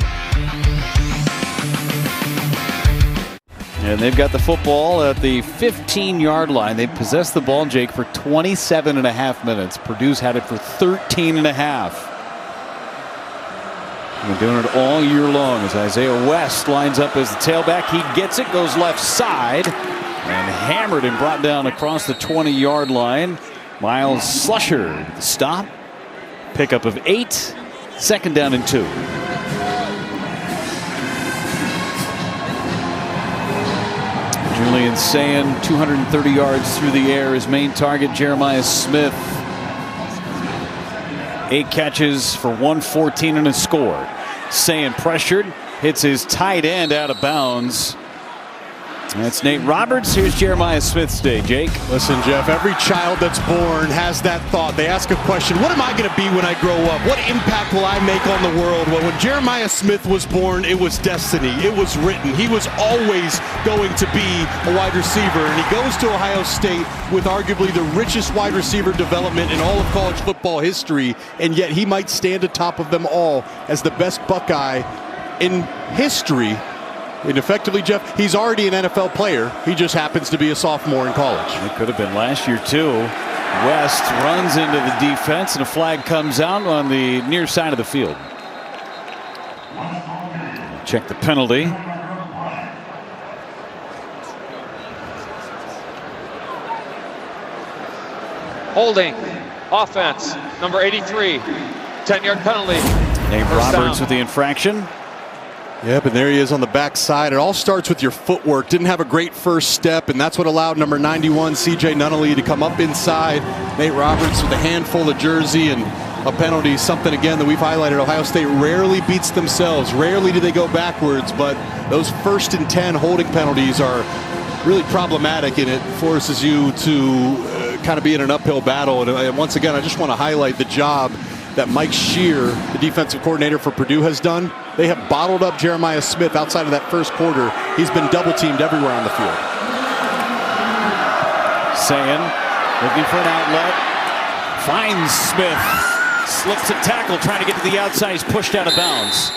And they've got the football at the 15-yard line. They've possessed the ball, Jake, for 27.5 minutes. Purdue's had it for 13.5. Been doing it all year long as Isaiah West lines up as the tailback. He gets it, goes left side, and hammered and brought down across the 20-yard line. Miles Slusher, the stop. Pickup of 8. 2nd down and 2. Julian Sayin, 230 yards through the air. His main target, Jeremiah Smith. 8 catches for 114 and a score. Sayin pressured, hits his tight end out of bounds. That's Nate Roberts. Here's Jeremiah Smith's day, Jake. Listen, Jeff, every child that's born has that thought. They ask a question, what am I going to be when I grow up? What impact will I make on the world? Well, when Jeremiah Smith was born, it was destiny. It was written. He was always going to be a wide receiver, and he goes to Ohio State with arguably the richest wide receiver development in all of college football history, and yet he might stand atop of them all as the best Buckeye in history. And effectively, Jeff, he's already an NFL player. He just happens to be a sophomore in college. It could have been last year, too. West runs into the defense, and a flag comes out on the near side of the field. Check the penalty. Holding. Offense. Number 83. 10-yard penalty. Nate Roberts with the infraction. Yep, and there he is on the backside. It all starts with your footwork. Didn't have a great first step, and that's what allowed number 91, C.J. Nunnally, to come up inside. Nate Roberts with a handful of jersey and a penalty. Something, again, that we've highlighted. Ohio State rarely beats themselves. Rarely do they go backwards, but those 1st and 10 holding penalties are really problematic, and it forces you to kind of be in an uphill battle. And once again, I just want to highlight the job that Mike Shear, the defensive coordinator for Purdue, has done. They have bottled up Jeremiah Smith outside of that first quarter. He's been double-teamed everywhere on the field. Sayin looking for an outlet. Finds Smith. Slips a tackle, trying to get to the outside. He's pushed out of bounds.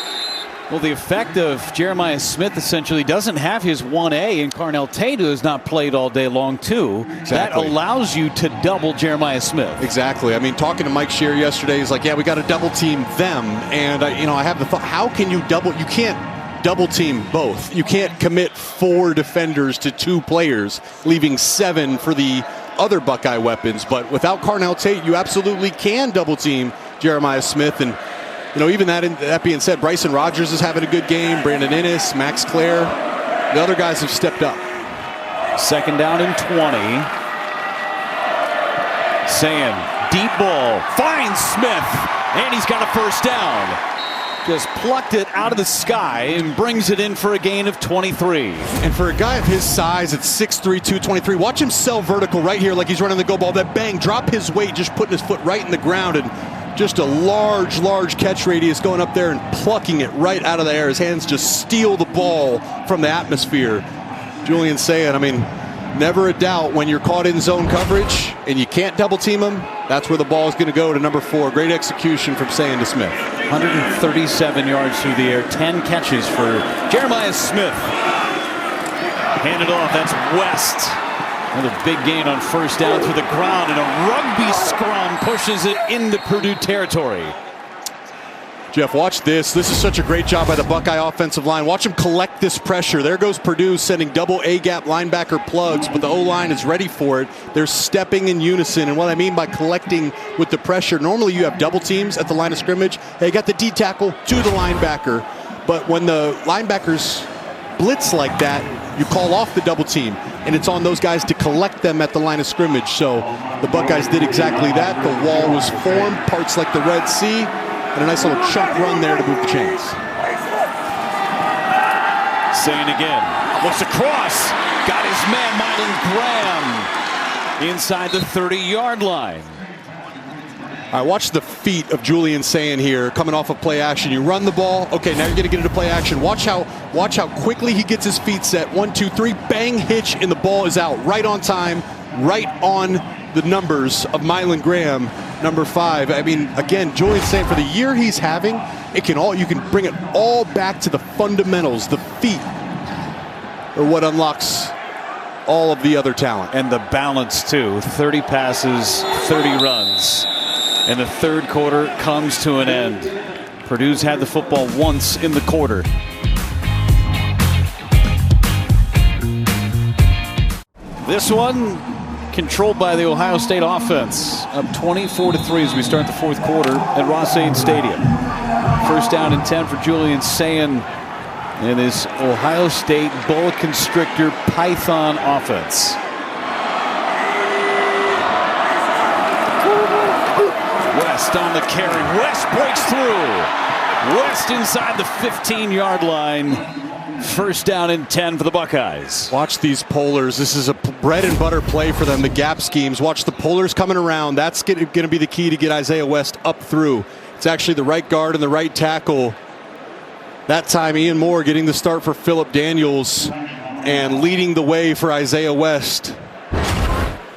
Well, the effect of Jeremiah Smith essentially doesn't have his 1A in Carnell Tate, who has not played all day long, too. Exactly. That allows you to double Jeremiah Smith. Exactly. I mean, talking to Mike Shear yesterday, he's like, yeah, we got to double team them. And, I have the thought, how can you double? You can't double team both. You can't commit 4 defenders to 2 players, leaving 7 for the other Buckeye weapons. But without Carnell Tate, you absolutely can double team Jeremiah Smith. And even that being said, Bryson Rogers is having a good game. Brandon Innes, Max Clare, the other guys have stepped up. 2nd down and 20. Sayin, deep ball, finds Smith, and he's got a 1st down. Just plucked it out of the sky and brings it in for a gain of 23. And for a guy of his size at 6'3", 223, watch him sell vertical right here like he's running the go ball. That bang, drop his weight, just putting his foot right in the ground, and just a large catch radius going up there and plucking it right out of the air. His hands just steal the ball from the atmosphere. Julian Sayin, I mean, never a doubt when you're caught in zone coverage and you can't double team him, that's where the ball is going to go to number 4. Great execution from Sayin to Smith. 137 yards through the air, 10 catches for Jeremiah Smith. Handed off, that's West. Another big gain on 1st down through the ground, and a rugby scrum pushes it into Purdue territory. Jeff, watch this. This is such a great job by the Buckeye offensive line. Watch them collect this pressure. There goes Purdue sending double A-gap linebacker plugs, but the O-line is ready for it. They're stepping in unison, and what I mean by collecting with the pressure, normally you have double teams at the line of scrimmage. They got the D-tackle to the linebacker, but when the linebackers blitz like that, you call off the double team, and it's on those guys to collect them at the line of scrimmage. So the Buckeyes did exactly that. The wall was formed, parts like the Red Sea, and a nice little chunk run there to move the chains. Sayin again, looks across, got his man Mylan Graham inside the 30-yard line. All right, watch the feet of Julian Sayin here coming off of play action. You run the ball. Okay, now you're going to get into play action. Watch how quickly he gets his feet set. 1, 2, 3, bang, hitch, and the ball is out. Right on time, right on the numbers of Mylan Graham, number 5. I mean, again, Julian Sayin, for the year he's having, you can bring it all back to the fundamentals. The feet are what unlocks all of the other talent. And the balance, too. 30 passes, 30 runs. And the 3rd quarter comes to an end. Purdue's had the football once in the quarter. This one controlled by the Ohio State offense. Up 24-3 as we start the 4th quarter at Ross-Ade Stadium. 1st down and 10 for Julian Sayin and his Ohio State boa constrictor Python offense. West on the carry. West breaks through. West inside the 15-yard line. First down and 10 for the Buckeyes. Watch these polars. This is a bread and butter play for them, the gap schemes. Watch the polars coming around. That's going to be the key to get Isaiah West up through. It's actually the right guard and the right tackle. That time, Ian Moore getting the start for Phillip Daniels and leading the way for Isaiah West.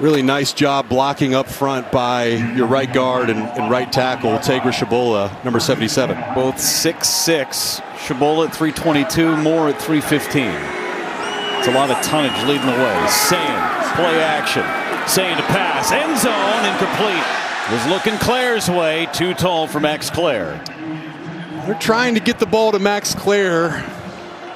Really nice job blocking up front by your right guard and right tackle, Tegra Shabola, number 77. Both 6'6". Shabola at 322, Moore at 315. It's a lot of tonnage leading the way. Sayin, play action. Sayin to pass, end zone, incomplete. Was looking Claire's way, too tall for Max Claire. They're trying to get the ball to Max Claire.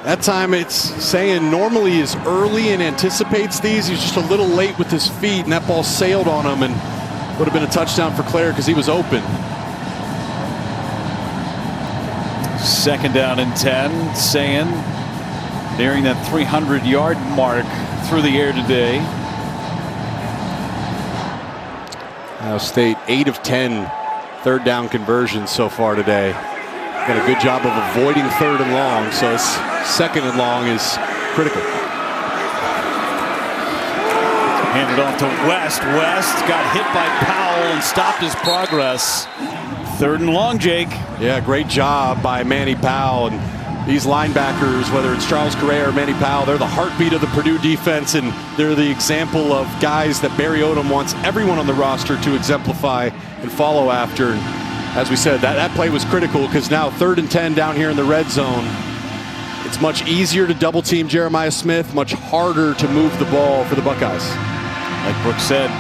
That time it's Sayin normally is early and anticipates these. He's just a little late with his feet, and that ball sailed on him and would have been a touchdown for Claire because he was open. Second down and 10. Sayin nearing that 300-yard mark through the air today. Ohio State 8 of 10 third down conversions so far today. Got a good job of avoiding third and long, so his second and long is critical. Handed off to West. West got hit by Powell and stopped his progress. Third and long, Jake. Yeah, great job by Manny Powell. And these linebackers, whether it's Charles Correa or Manny Powell, they're the heartbeat of the Purdue defense, and they're the example of guys that Barry Odom wants everyone on the roster to exemplify and follow after. As we said, that play was critical because now 3rd and 10 down here in the red zone. It's much easier to double team Jeremiah Smith, much harder to move the ball for the Buckeyes. Like Brooks said,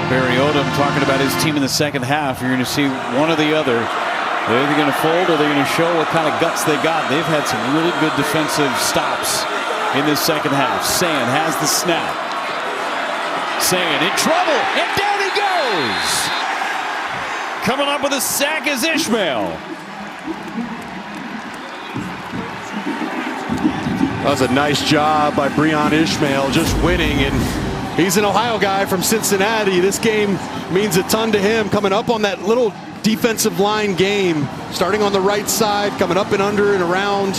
Barry Odom talking about his team in the second half. You're going to see one or the other. They're either going to fold or they're going to show what kind of guts they got. They've had some really good defensive stops in this second half. Sayin has the snap. Sayin in trouble, and down he goes. Coming up with a sack is Ishmael. That was a nice job by Breon Ishmael, just winning, and he's an Ohio guy from Cincinnati. This game means a ton to him, coming up on that little defensive line game, starting on the right side, coming up and under and around,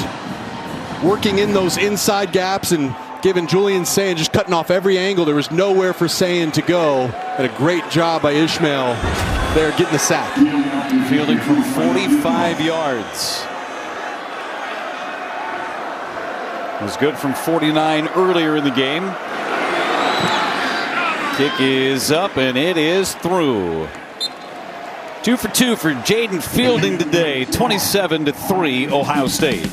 working in those inside gaps and giving Julian Sayin just cutting off every angle. There was nowhere for Sayin to go, and a great job by Ishmael there getting the sack. Fielding from 45 yards. It was good from 49 earlier in the game. Kick is up and it is through. 2 for 2 for Jaden Fielding today. 27-3 Ohio State.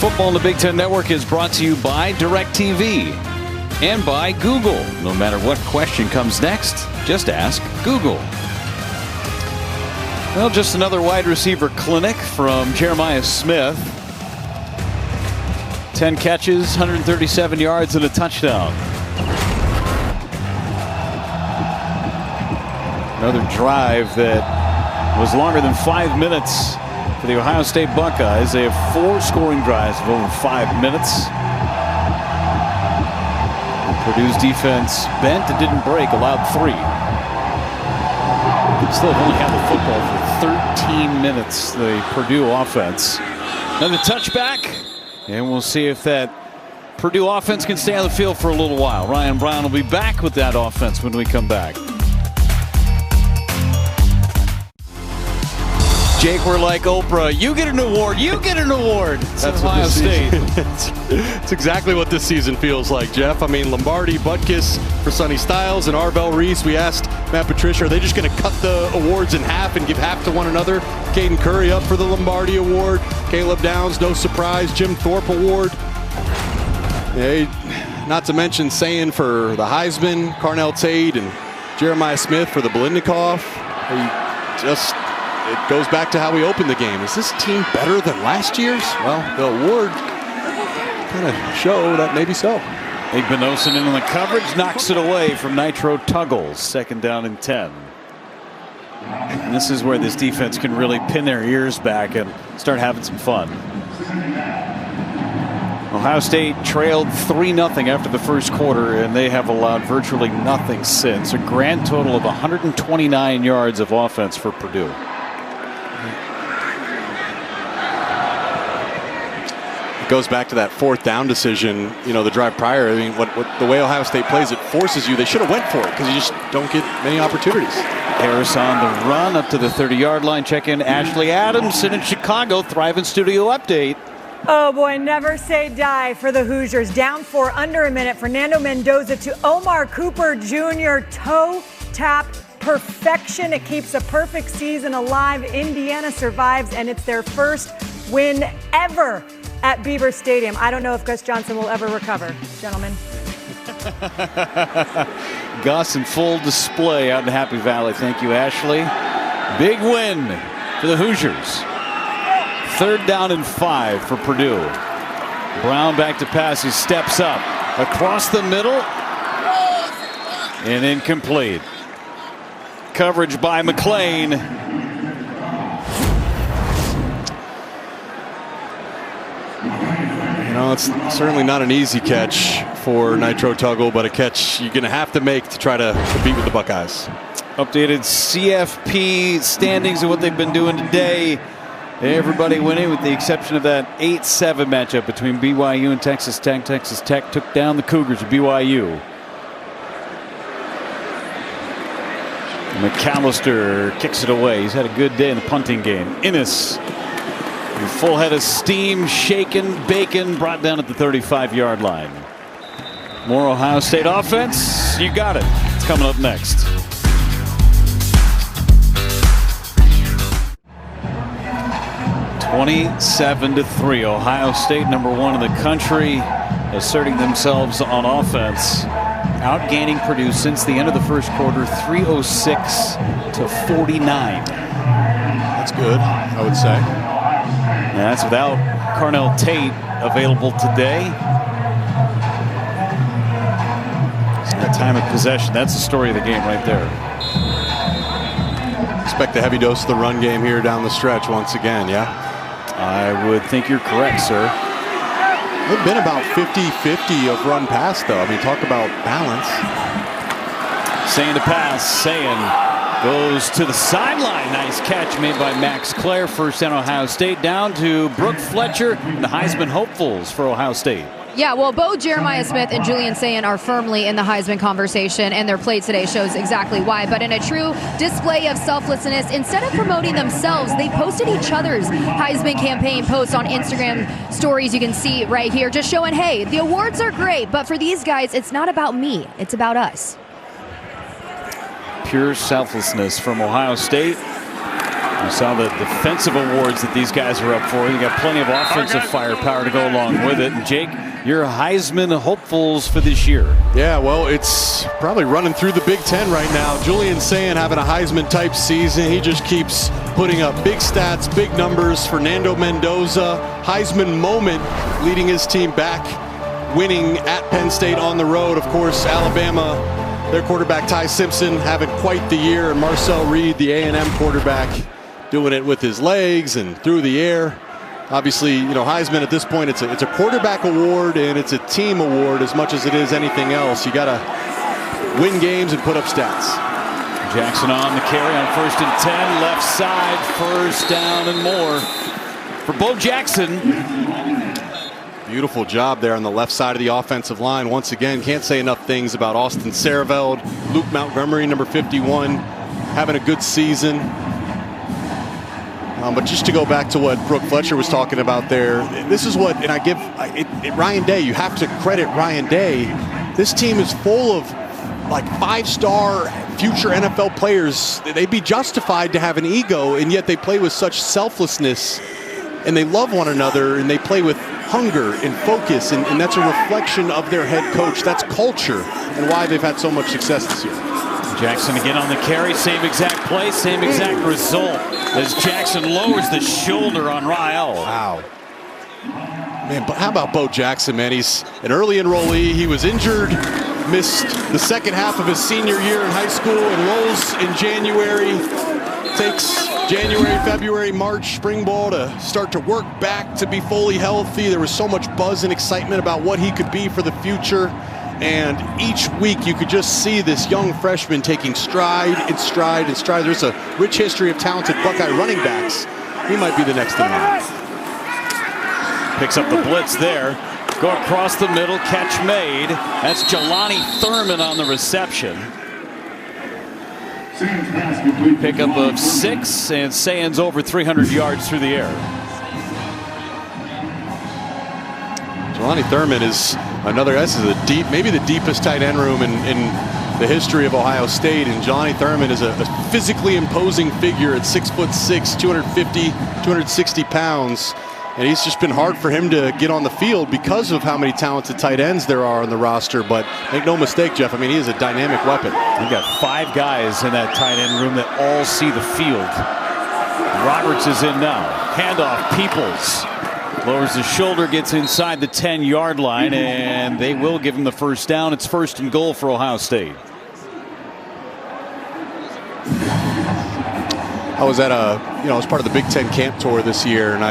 Football on the Big Ten Network is brought to you by DirecTV and by Google. No matter what question comes next, just ask Google. Well, just another wide receiver clinic from Jeremiah Smith. 10 catches, 137 yards, and a touchdown. Another drive that was longer than 5 minutes for the Ohio State Buckeyes. They have 4 scoring drives of over 5 minutes. Purdue's defense bent and didn't break, allowed 3. Still have only had the football for 13 minutes, the Purdue offense. Another touchback, and we'll see if that Purdue offense can stay on the field for a little while. Ryan Brown will be back with that offense when we come back. Jake, we're like Oprah. You get an award. You get an award. That's Ohio State. It's exactly what this season feels like, Jeff. I mean, Lombardi, Butkus for Sonny Styles, and Arvell Reese. We asked Matt Patricia, are they just going to cut the awards in half and give half to one another? Caden Curry up for the Lombardi Award. Caleb Downs, no surprise. Jim Thorpe Award. Not to mention Sayin for the Heisman, Carnell Tate, and Jeremiah Smith for the Blindnikoff. It goes back to how we opened the game. Is this team better than last year's? Well, the award kind of show that maybe so. Igbenosin in the coverage, knocks it away from Nitro Tuggles. Second down and 10. And this is where this defense can really pin their ears back and start having some fun. Ohio State trailed 3-0 after the first quarter, and they have allowed virtually nothing since. A grand total of 129 yards of offense for Purdue. It goes back to that fourth down decision, the drive prior. I mean, the way Ohio State plays, it forces you. They should have went for it because you just don't get many opportunities. Harris on the run up to the 30-yard line. Check in Ashley Adams, sitting in Chicago. Thriving Studio update. Oh boy, never say die for the Hoosiers. Down 4 under a minute. Fernando Mendoza to Omar Cooper Jr. Toe tap perfection. It keeps a perfect season alive. Indiana survives, and it's their first win ever at Beaver Stadium. I don't know if Gus Johnson will ever recover, gentlemen. Gus in full display out in Happy Valley. Thank you, Ashley. Big win for the Hoosiers. 3rd down and 5 for Purdue. Brown back to pass. He steps up across the middle and incomplete. Coverage by McClain. It's certainly not an easy catch for Nitro Tuggle, but a catch you're going to have to make to try to compete with the Buckeyes. Updated CFP standings and what they've been doing today. Everybody winning with the exception of that 8-7 matchup between BYU and Texas Tech. Texas Tech took down the Cougars of BYU. McAllister kicks it away. He's had a good day in the punting game. Innes, full head of steam, shaken, bacon, brought down at the 35-yard line. More Ohio State offense. You got it. It's coming up next. (27-3). Ohio State, #1 in the country, asserting themselves on offense, outgaining Purdue since the end of the first quarter, 306-49. That's good, I would say. And that's without Carnell Tate available today. So that time of possession, that's the story of the game right there. Expect a heavy dose of the run game here down the stretch once again, yeah? I would think you're correct, sir. They've been about 50-50 of run pass, though. I mean, talk about balance. Sayin to pass. Sayin goes to the sideline. Nice catch made by Max Clare. First down Ohio State. Down to Brooke Fletcher and the Heisman hopefuls for Ohio State. Yeah, well, Bo Jeremiah Smith and Julian Sayin are firmly in the Heisman conversation, and their play today shows exactly why. But in a true display of selflessness, instead of promoting themselves, they posted each other's Heisman campaign posts on Instagram stories. You can see right here, just showing, hey, the awards are great, but for these guys, it's not about me. It's about us. Pure selflessness from Ohio State. You saw the defensive awards that these guys are up for. You got plenty of offensive firepower to go along with it. And Jake, your Heisman hopefuls for this year. Yeah, well, it's probably running through the Big Ten right now. Julian Sayin having a Heisman-type season. He just keeps putting up big stats, big numbers. Fernando Mendoza, Heisman moment, leading his team back, winning at Penn State on the road. Of course, Alabama, their quarterback Ty Simpson having quite the year, and Marcel Reed, the A&M quarterback, doing it with his legs and through the air. Obviously, Heisman at this point, it's a quarterback award and it's a team award as much as it is anything else. You got to win games and put up stats. Jackson on the carry on 1st and 10, left side, first down and more for Bo Jackson. Beautiful job there on the left side of the offensive line. Once again, can't say enough things about Austin Sareveld, Luke Montgomery, number 51, having a good season. But just to go back to what Brooke Fletcher was talking about there, this is what, and I give Ryan Day, you have to credit Ryan Day. This team is full of like 5-star future NFL players. They'd be justified to have an ego, and yet they play with such selflessness, and they love one another, and they play with hunger and focus, and that's a reflection of their head coach. That's culture and why they've had so much success this year. Jackson again on the carry, same exact play, same exact result as Jackson lowers the shoulder on Rael. Wow. Man, but how about Bo Jackson, man? He's an early enrollee. He was injured, missed the second half of his senior year in high school, enrolls in January, takes January, February, March, spring ball to start to work back to be fully healthy. There was so much buzz and excitement about what he could be for the future. And each week you could just see this young freshman taking stride and stride and stride. There's a rich history of talented Buckeye running backs. He might be the next in line. Picks up the blitz there. Go across the middle, catch made. That's Jelani Thurman on the reception. Pickup of 6, and Sands over 300 yards through the air. Jelani Thurman is another, this is a deep, maybe the deepest tight end room in the history of Ohio State. And Jelani Thurman is a physically imposing figure at 6'6", 250, 260 pounds. And he's just been hard for him to get on the field because of how many talented tight ends there are on the roster. But make no mistake, Jeff, I mean, he is a dynamic weapon. You've got 5 guys in that tight end room that all see the field. Roberts is in now. Handoff, Peoples. Lowers the shoulder, gets inside the 10-yard line, and they will give him the first down. It's 1st and goal for Ohio State. I was at I was part of the Big Ten camp tour this year, and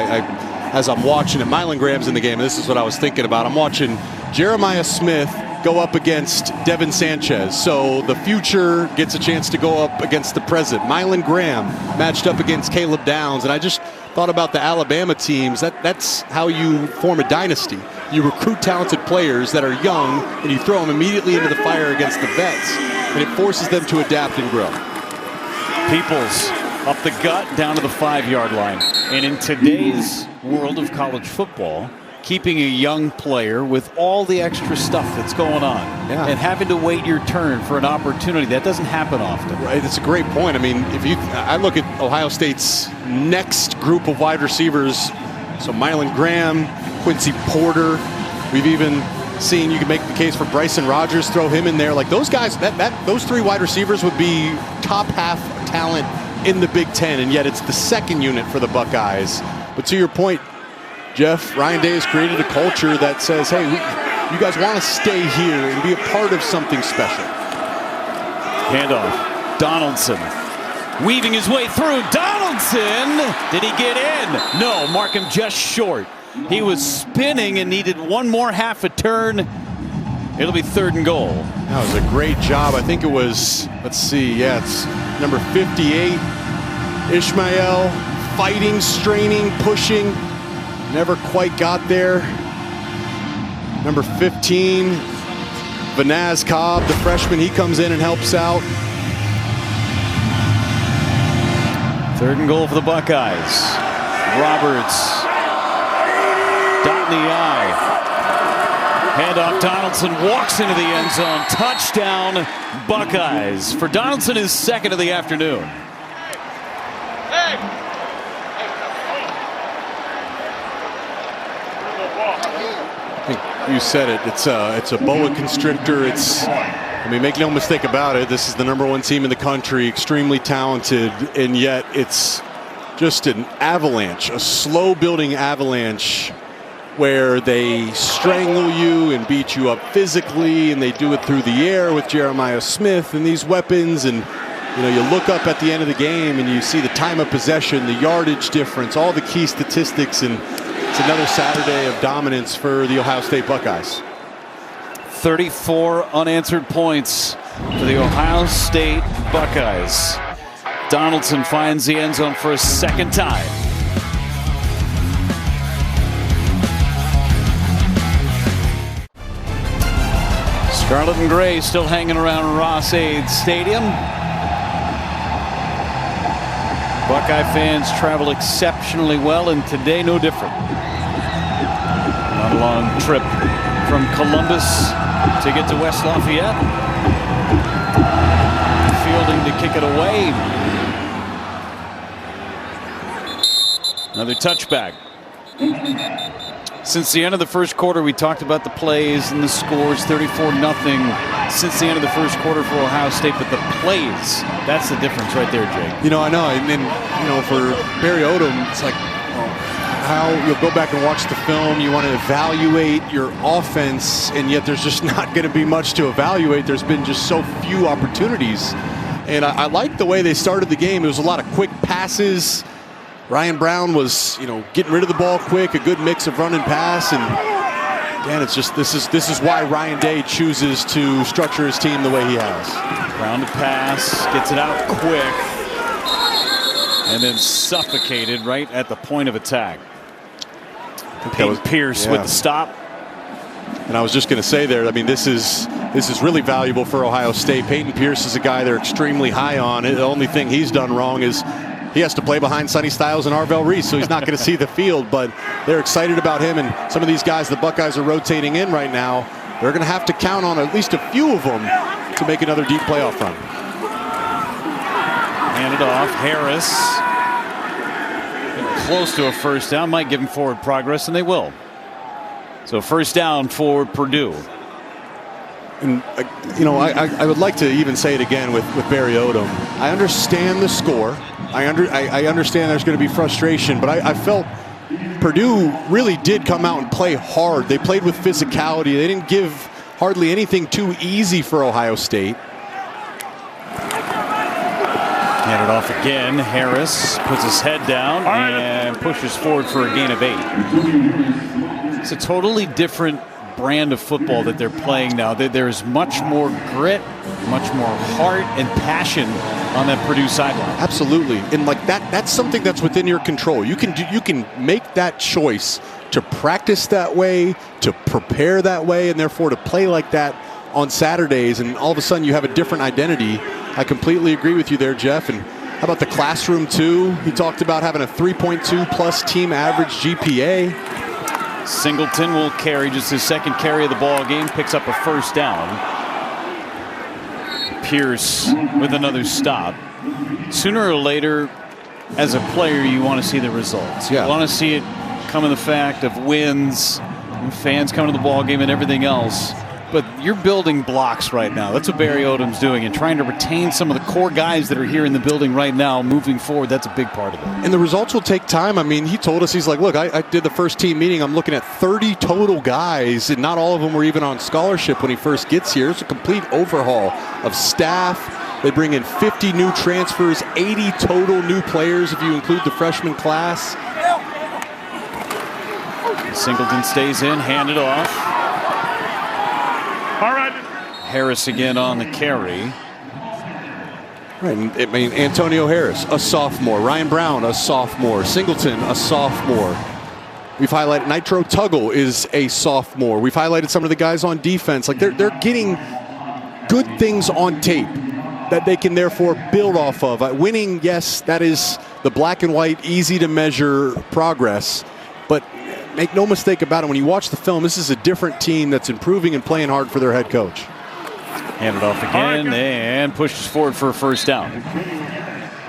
as I'm watching it, Mylan Graham's in the game, and this is what I was thinking about. I'm watching Jeremiah Smith go up against Devin Sanchez. So the future gets a chance to go up against the present. Mylan Graham matched up against Caleb Downs, and I just thought about the Alabama teams. That's how you form a dynasty. You recruit talented players that are young, and you throw them immediately into the fire against the vets, and it forces them to adapt and grow. Peoples up the gut, down to the 5-yard line. And in today's world of college football, keeping a young player with all the extra stuff that's going on and having to wait your turn for an opportunity, that doesn't happen often. Right, it's a great point. I mean, I look at Ohio State's next group of wide receivers. So Mylan Graham, Quincy Porter. We've even seen, you can make the case for Bryson Rogers, throw him in there. Like those guys, those 3 wide receivers would be top half talent in the Big Ten, and yet it's the second unit for the Buckeyes. But to your point, Jeff, Ryan Day has created a culture that says, hey, you guys want to stay here and be a part of something special. Handoff, Donaldson weaving his way through. Donaldson, did he get in? No, mark him just short. He was spinning and needed one more half a turn. It'll be 3rd and goal. That was a great job. I think it was, let's see, it's number 58, Ishmael, fighting, straining, pushing, never quite got there. Number 15, Vanaz Cobb, the freshman, he comes in and helps out. 3rd and goal for the Buckeyes. Roberts, dot in the eye. Handoff, Donaldson walks into the end zone. Touchdown, Buckeyes. For Donaldson, his 2nd of the afternoon. I think you said it. It's a boa constrictor. I mean, make no mistake about it. This is the #1 team in the country, extremely talented, and yet it's just an avalanche, a slow-building avalanche, where they strangle you and beat you up physically, and they do it through the air with Jeremiah Smith and these weapons. And you look up at the end of the game and you see the time of possession, the yardage difference, all the key statistics, and it's another Saturday of dominance for the Ohio State Buckeyes. 34 unanswered points for the Ohio State Buckeyes. Donaldson finds the end zone for a 2nd time. Scarlet and gray still hanging around Ross-Ade Stadium. Buckeye fans travel exceptionally well, and today no different. Not a long trip from Columbus to get to West Lafayette. Fielding to kick it away. Another touchback. Since the end of the first quarter, we talked about the plays and the scores, 34-0 since the end of the first quarter for Ohio State, but the plays, that's the difference right there, Jake. I know, and then, for Barry Odom, it's like how you'll go back and watch the film, you want to evaluate your offense, and yet there's just not going to be much to evaluate. There's been just so few opportunities And I like the way they started the game. It was a lot of quick passes. Ryan Brown was, getting rid of the ball quick, a good mix of run and pass. And Dan, it's just this is why Ryan Day chooses to structure his team the way he has. Brown to pass, gets it out quick, and then suffocated right at the point of attack. Peyton Pierce with the stop. And I was just going to say there, I mean, this is really valuable for Ohio State. Peyton Pierce is a guy they're extremely high on. The only thing he's done wrong is he has to play behind Sonny Styles and Arvell Reese, so he's not going to see the field. But they're excited about him, and some of these guys the Buckeyes are rotating in right now, they're going to have to count on at least a few of them to make another deep playoff run. Handed off, Harris. Close to a first down, might give him forward progress, and they will. So first down for Purdue. And, I would like to even say it again with Barry Odom. I understand the score. I understand there's going to be frustration, but I felt Purdue really did come out and play hard. They played with physicality. They didn't give hardly anything too easy for Ohio State. Handed off again. Harris puts his head down and pushes forward for a gain of 8. It's a totally different brand of football that they're playing now. There's much more grit, much more heart and passion on that Purdue sideline. Absolutely, and like that's something that's within your control. You can make that choice to practice that way, to prepare that way, and therefore to play like that on Saturdays, and all of a sudden you have a different identity. I completely agree with you there, Jeff. And how about the classroom too? He talked about having a 3.2 plus team average GPA. Singleton will carry just his second carry of the ball game, picks up a first down. Pierce with another stop. Sooner or later, as a player, you want to see the results. You want to see it come in the fact of wins, and fans coming to the ball game and everything else. But you're building blocks right now. That's what Barry Odom's doing, and trying to retain some of the core guys that are here in the building right now moving forward. That's a big part of it. And the results will take time. I mean, he told us, he's like, look, I did the first team meeting. I'm looking at 30 total guys, and not all of them were even on scholarship when he first gets here. It's a complete overhaul of staff. They bring in 50 new transfers, 80 total new players if you include the freshman class. Singleton stays in, handed off. Harris again on the carry. Right, I mean, Antonio Harris, a sophomore. Ryan Brown, a sophomore. Singleton, a sophomore. We've highlighted Nitro Tuggle is a sophomore. We've highlighted some of the guys on defense. Like they're getting good things on tape that they can therefore build off of. Winning, yes, that is the black and white, easy to measure progress. But make no mistake about it, when you watch the film, this is a different team that's improving and playing hard for their head coach. Handed off again and pushes forward for a first down.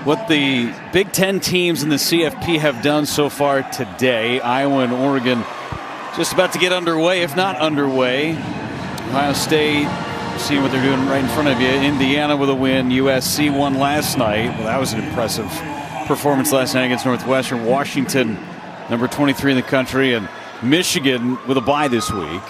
What the Big Ten teams in the CFP have done so far today, Iowa and Oregon just about to get underway, if not underway. Ohio State, seeing what they're doing right in front of you. Indiana with a win. USC won last night. Well, that was an impressive performance last night against Northwestern. Washington, number 23 in the country, and Michigan with a bye this week.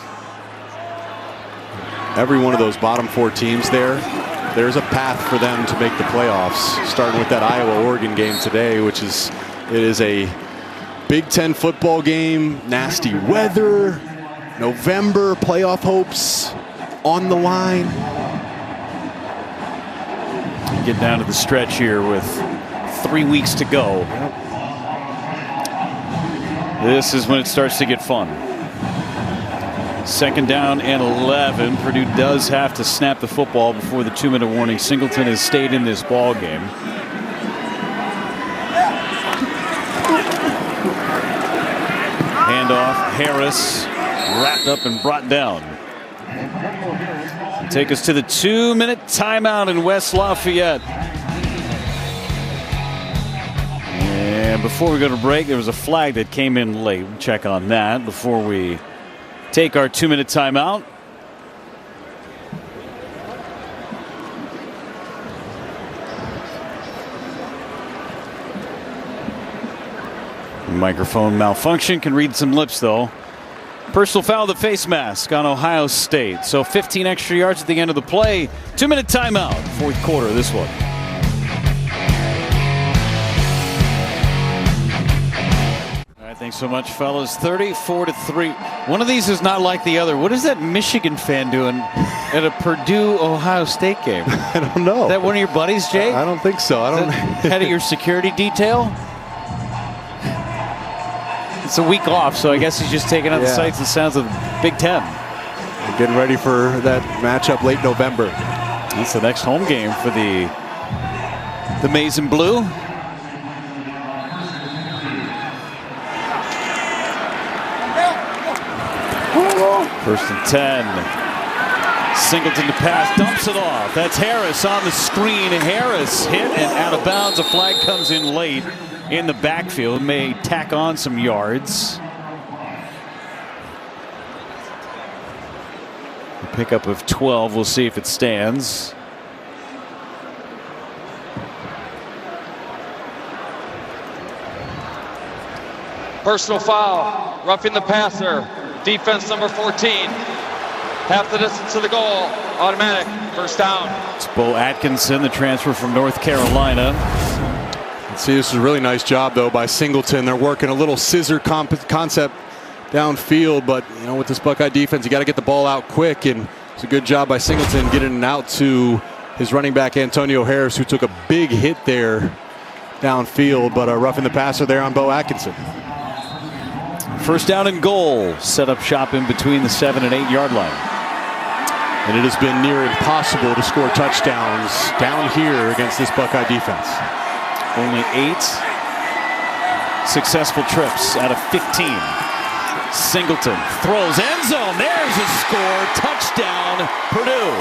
Every one of those bottom 4 teams there's a path for them to make the playoffs, starting with that Iowa-Oregon game today, it is a Big Ten football game, nasty weather, November, playoff hopes on the line. Get down to the stretch here with 3 weeks to go. This is when it starts to get fun. Second down and 11. Purdue does have to snap the football before the 2-minute warning. Singleton has stayed in this ball game. Handoff, Harris wrapped up and brought down. Take us to the 2-minute timeout in West Lafayette. And before we go to break, there was a flag that came in late. We'll check on that before we take our 2-minute timeout. Microphone malfunction, can read some lips though. Personal foul, the face mask on Ohio State. So 15 extra yards at the end of the play. 2-minute timeout, fourth quarter, this one. right, thanks so much, fellas. 34-3. One of these is not like the other. What is that Michigan fan doing at a Purdue-Ohio State game? I don't know. Is that one of your buddies, Jake? I don't think so. Head of your security detail? It's a week off, so I guess he's just taking out the sights and sounds of the Big Ten. We're getting ready for that matchup late November. That's the next home game for the Maize and Blue. First and 10. Singleton to pass, dumps it off. That's Harris on the screen. Harris hit and out of bounds. A flag comes in late in the backfield. May tack on some yards. A pickup of 12. We'll see if it stands. Personal foul, roughing the passer. Defense number 14. Half the distance to the goal. Automatic. First down. It's Bo Atkinson, the transfer from North Carolina. Let's see, this is a really nice job, though, by Singleton. They're working a little scissor concept downfield, but, you know, with this Buckeye defense, you got to get the ball out quick, and it's a good job by Singleton getting it out to his running back, Antonio Harris, who took a big hit there downfield, but roughing the passer there on Bo Atkinson. First down and goal. Set up shop in between the 7 and 8 yard line. And it has been near impossible to score touchdowns down here against this Buckeye defense. Only 8 successful trips out of 15. Singleton throws end zone. There's a score. Touchdown, Purdue.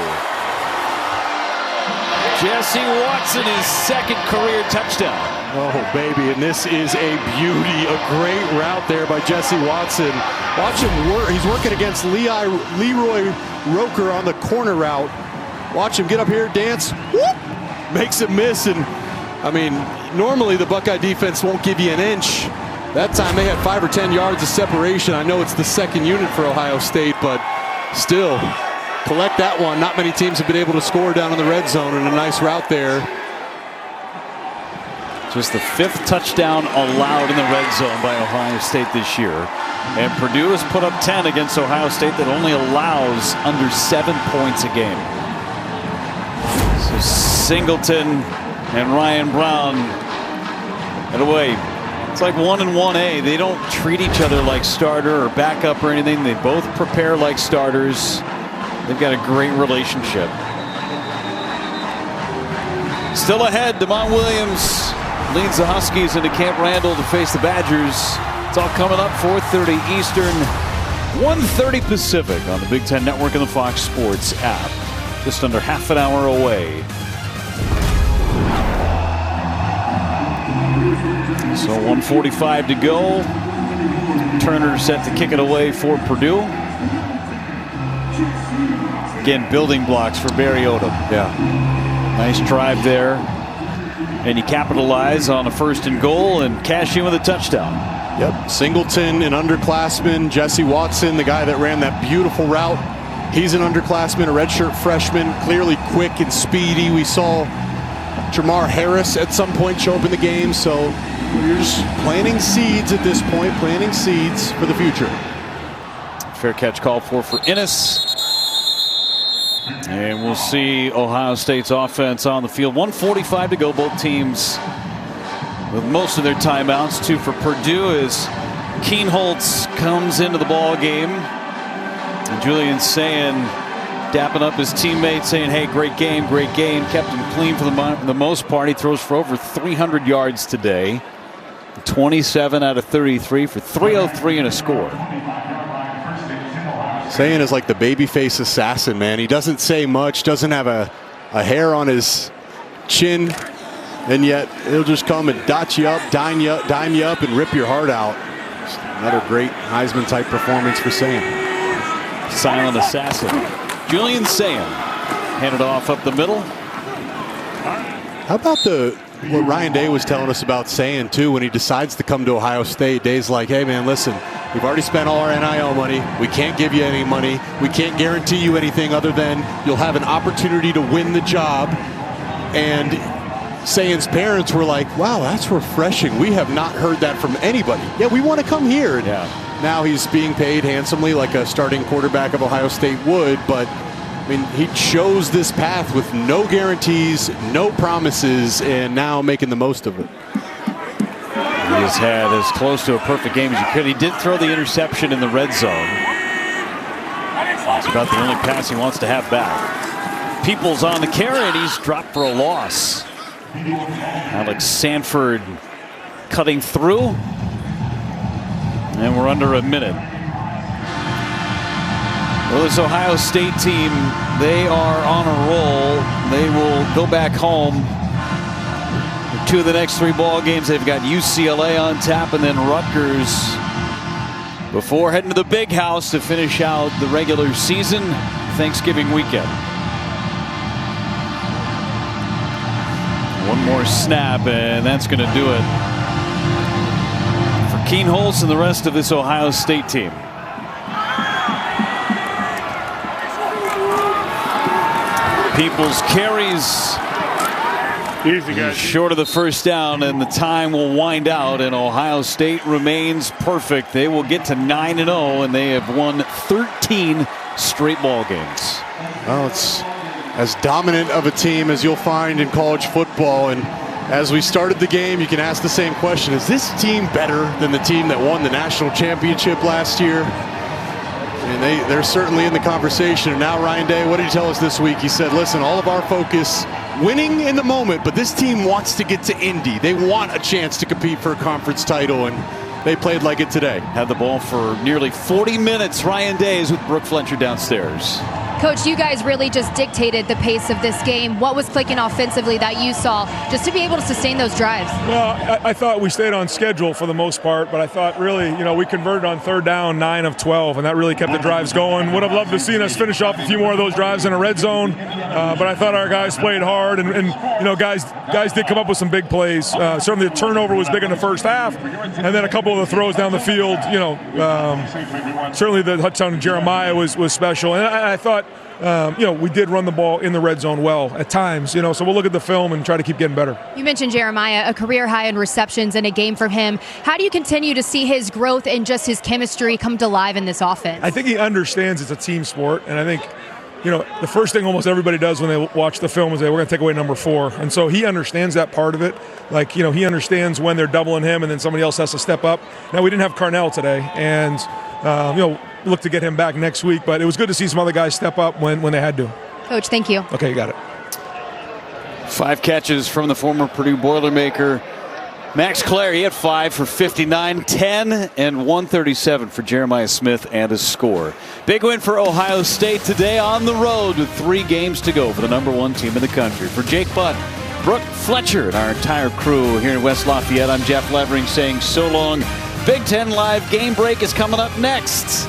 Jesse Watson, his second career touchdown. Oh, baby, and this is a beauty. A great route there by Jesse Watson. Watch him work. He's working against Leroy Roker on the corner route. Watch him get up here, dance, whoop, makes it miss. And, I mean, normally the Buckeye defense won't give you an inch. That time they had 5 or 10 yards of separation. I know it's the second unit for Ohio State, but still, collect that one. Not many teams have been able to score down in the red zone, and a nice route there. Just the 5th touchdown allowed in the red zone by Ohio State this year. And Purdue has put up 10 against Ohio State that only allows under 7 points a game. So Singleton and Ryan Brown and away. It's like 1 and 1A. They don't treat each other like starter or backup or anything. They both prepare like starters. They've got a great relationship. Still ahead, Damon Williams leads the Huskies into Camp Randall to face the Badgers. It's all coming up 4:30 Eastern, 1:30 Pacific on the Big Ten Network and the Fox Sports app. Just under half an hour away. So 1:45 to go. Turner set to kick it away for Purdue. Again, building blocks for Barry Odom. Yeah. Nice drive there. And you capitalize on a 1st and goal and cash in with a touchdown. Yep. Singleton, an underclassman. Jesse Watson, the guy that ran that beautiful route. He's an underclassman, a redshirt freshman, clearly quick and speedy. We saw Jamar Harris at some point show up in the game. So you're just planting seeds at this point, planting seeds for the future. Fair catch called for Ennis. And we'll see Ohio State's offense on the field. 1:45 to go. Both teams with most of their timeouts. 2 for Purdue as Kienholz comes into the ball game. And Julian Sayin dapping up his teammates, saying, "Hey, great game, great game." Kept him clean for the most part. He throws for over 300 yards today. 27 out of 33 for 303 and a score. Sayin is like the babyface assassin, man. He doesn't say much, doesn't have a hair on his chin, and yet he'll just come and dot you up, dime you up, and rip your heart out. Just another great Heisman-type performance for Sayin. Silent assassin. Julian Sayin handed off up the middle. How about what Ryan Day was telling us about Sayin, too, when he decides to come to Ohio State? Day's like, hey, man, listen, we've already spent all our NIL money. We can't give you any money. We can't guarantee you anything other than you'll have an opportunity to win the job. And Sayan's parents were like, wow, that's refreshing. We have not heard that from anybody. Yeah, we want to come here. Now he's being paid handsomely like a starting quarterback of Ohio State would, but I mean, he chose this path with no guarantees, no promises, and now making the most of it. He has had as close to a perfect game as you could. He did throw the interception in the red zone. It's about the only pass he wants to have back. Peoples on the carry, and he's dropped for a loss. Alex Sanford cutting through. And we're under a minute. Well, this Ohio State team, they are on a roll. They will go back home. Two of the next 3 ball games, they've got UCLA on tap and then Rutgers before heading to the Big House to finish out the regular season Thanksgiving weekend. One more snap, and that's going to do it for Kienholz and the rest of this Ohio State team. Peoples carries. Easy, guys. Short of the first down, and the time will wind out, and Ohio State remains perfect. They will get to 9-0, and they have won 13 straight ball games. Well, it's as dominant of a team as you'll find in college football. And as we started the game, you can ask the same question. Is this team better than the team that won the national championship last year? And they're certainly in the conversation. And now Ryan Day, what did he tell us this week? He said, listen, all of our focus, winning in the moment, but this team wants to get to Indy. They want a chance to compete for a conference title, and they played like it today. Had the ball for nearly 40 minutes. Ryan Day is with Brooke Fletcher downstairs. Coach, you guys really just dictated the pace of this game. What was clicking offensively that you saw just to be able to sustain those drives? Well, I thought we stayed on schedule for the most part, but I thought really, we converted on 3rd down 9 of 12, and that really kept the drives going. Would have loved to seen us finish off a few more of those drives in a red zone, but I thought our guys played hard, and guys did come up with some big plays. Certainly the turnover was big in the first half, and then a couple of the throws down the field, certainly the touchdown to Jeremiah was special, and I thought, we did run the ball in the red zone well at times, so we'll look at the film and try to keep getting better. You mentioned Jeremiah, a career high in receptions in a game from him. How do you continue to see his growth and just his chemistry come to life in this offense? I think he understands it's a team sport, and I think, the first thing almost everybody does when they watch the film is we're going to take away number 4. And so he understands that part of it. Like, he understands when they're doubling him and then somebody else has to step up. Now, we didn't have Carnell today, and, look to get him back next week, but it was good to see some other guys step up when they had to. Coach, thank you. Okay, you got it. 5 catches from the former Purdue Boilermaker. Max Clare, he had 5 for 59, 10 and 137 for Jeremiah Smith and a score. Big win for Ohio State today on the road with 3 games to go for the #1 team in the country. For Jake Butt, Brooke Fletcher, and our entire crew here in West Lafayette, I'm Jeff Levering saying so long. Big Ten Live Game Break is coming up next.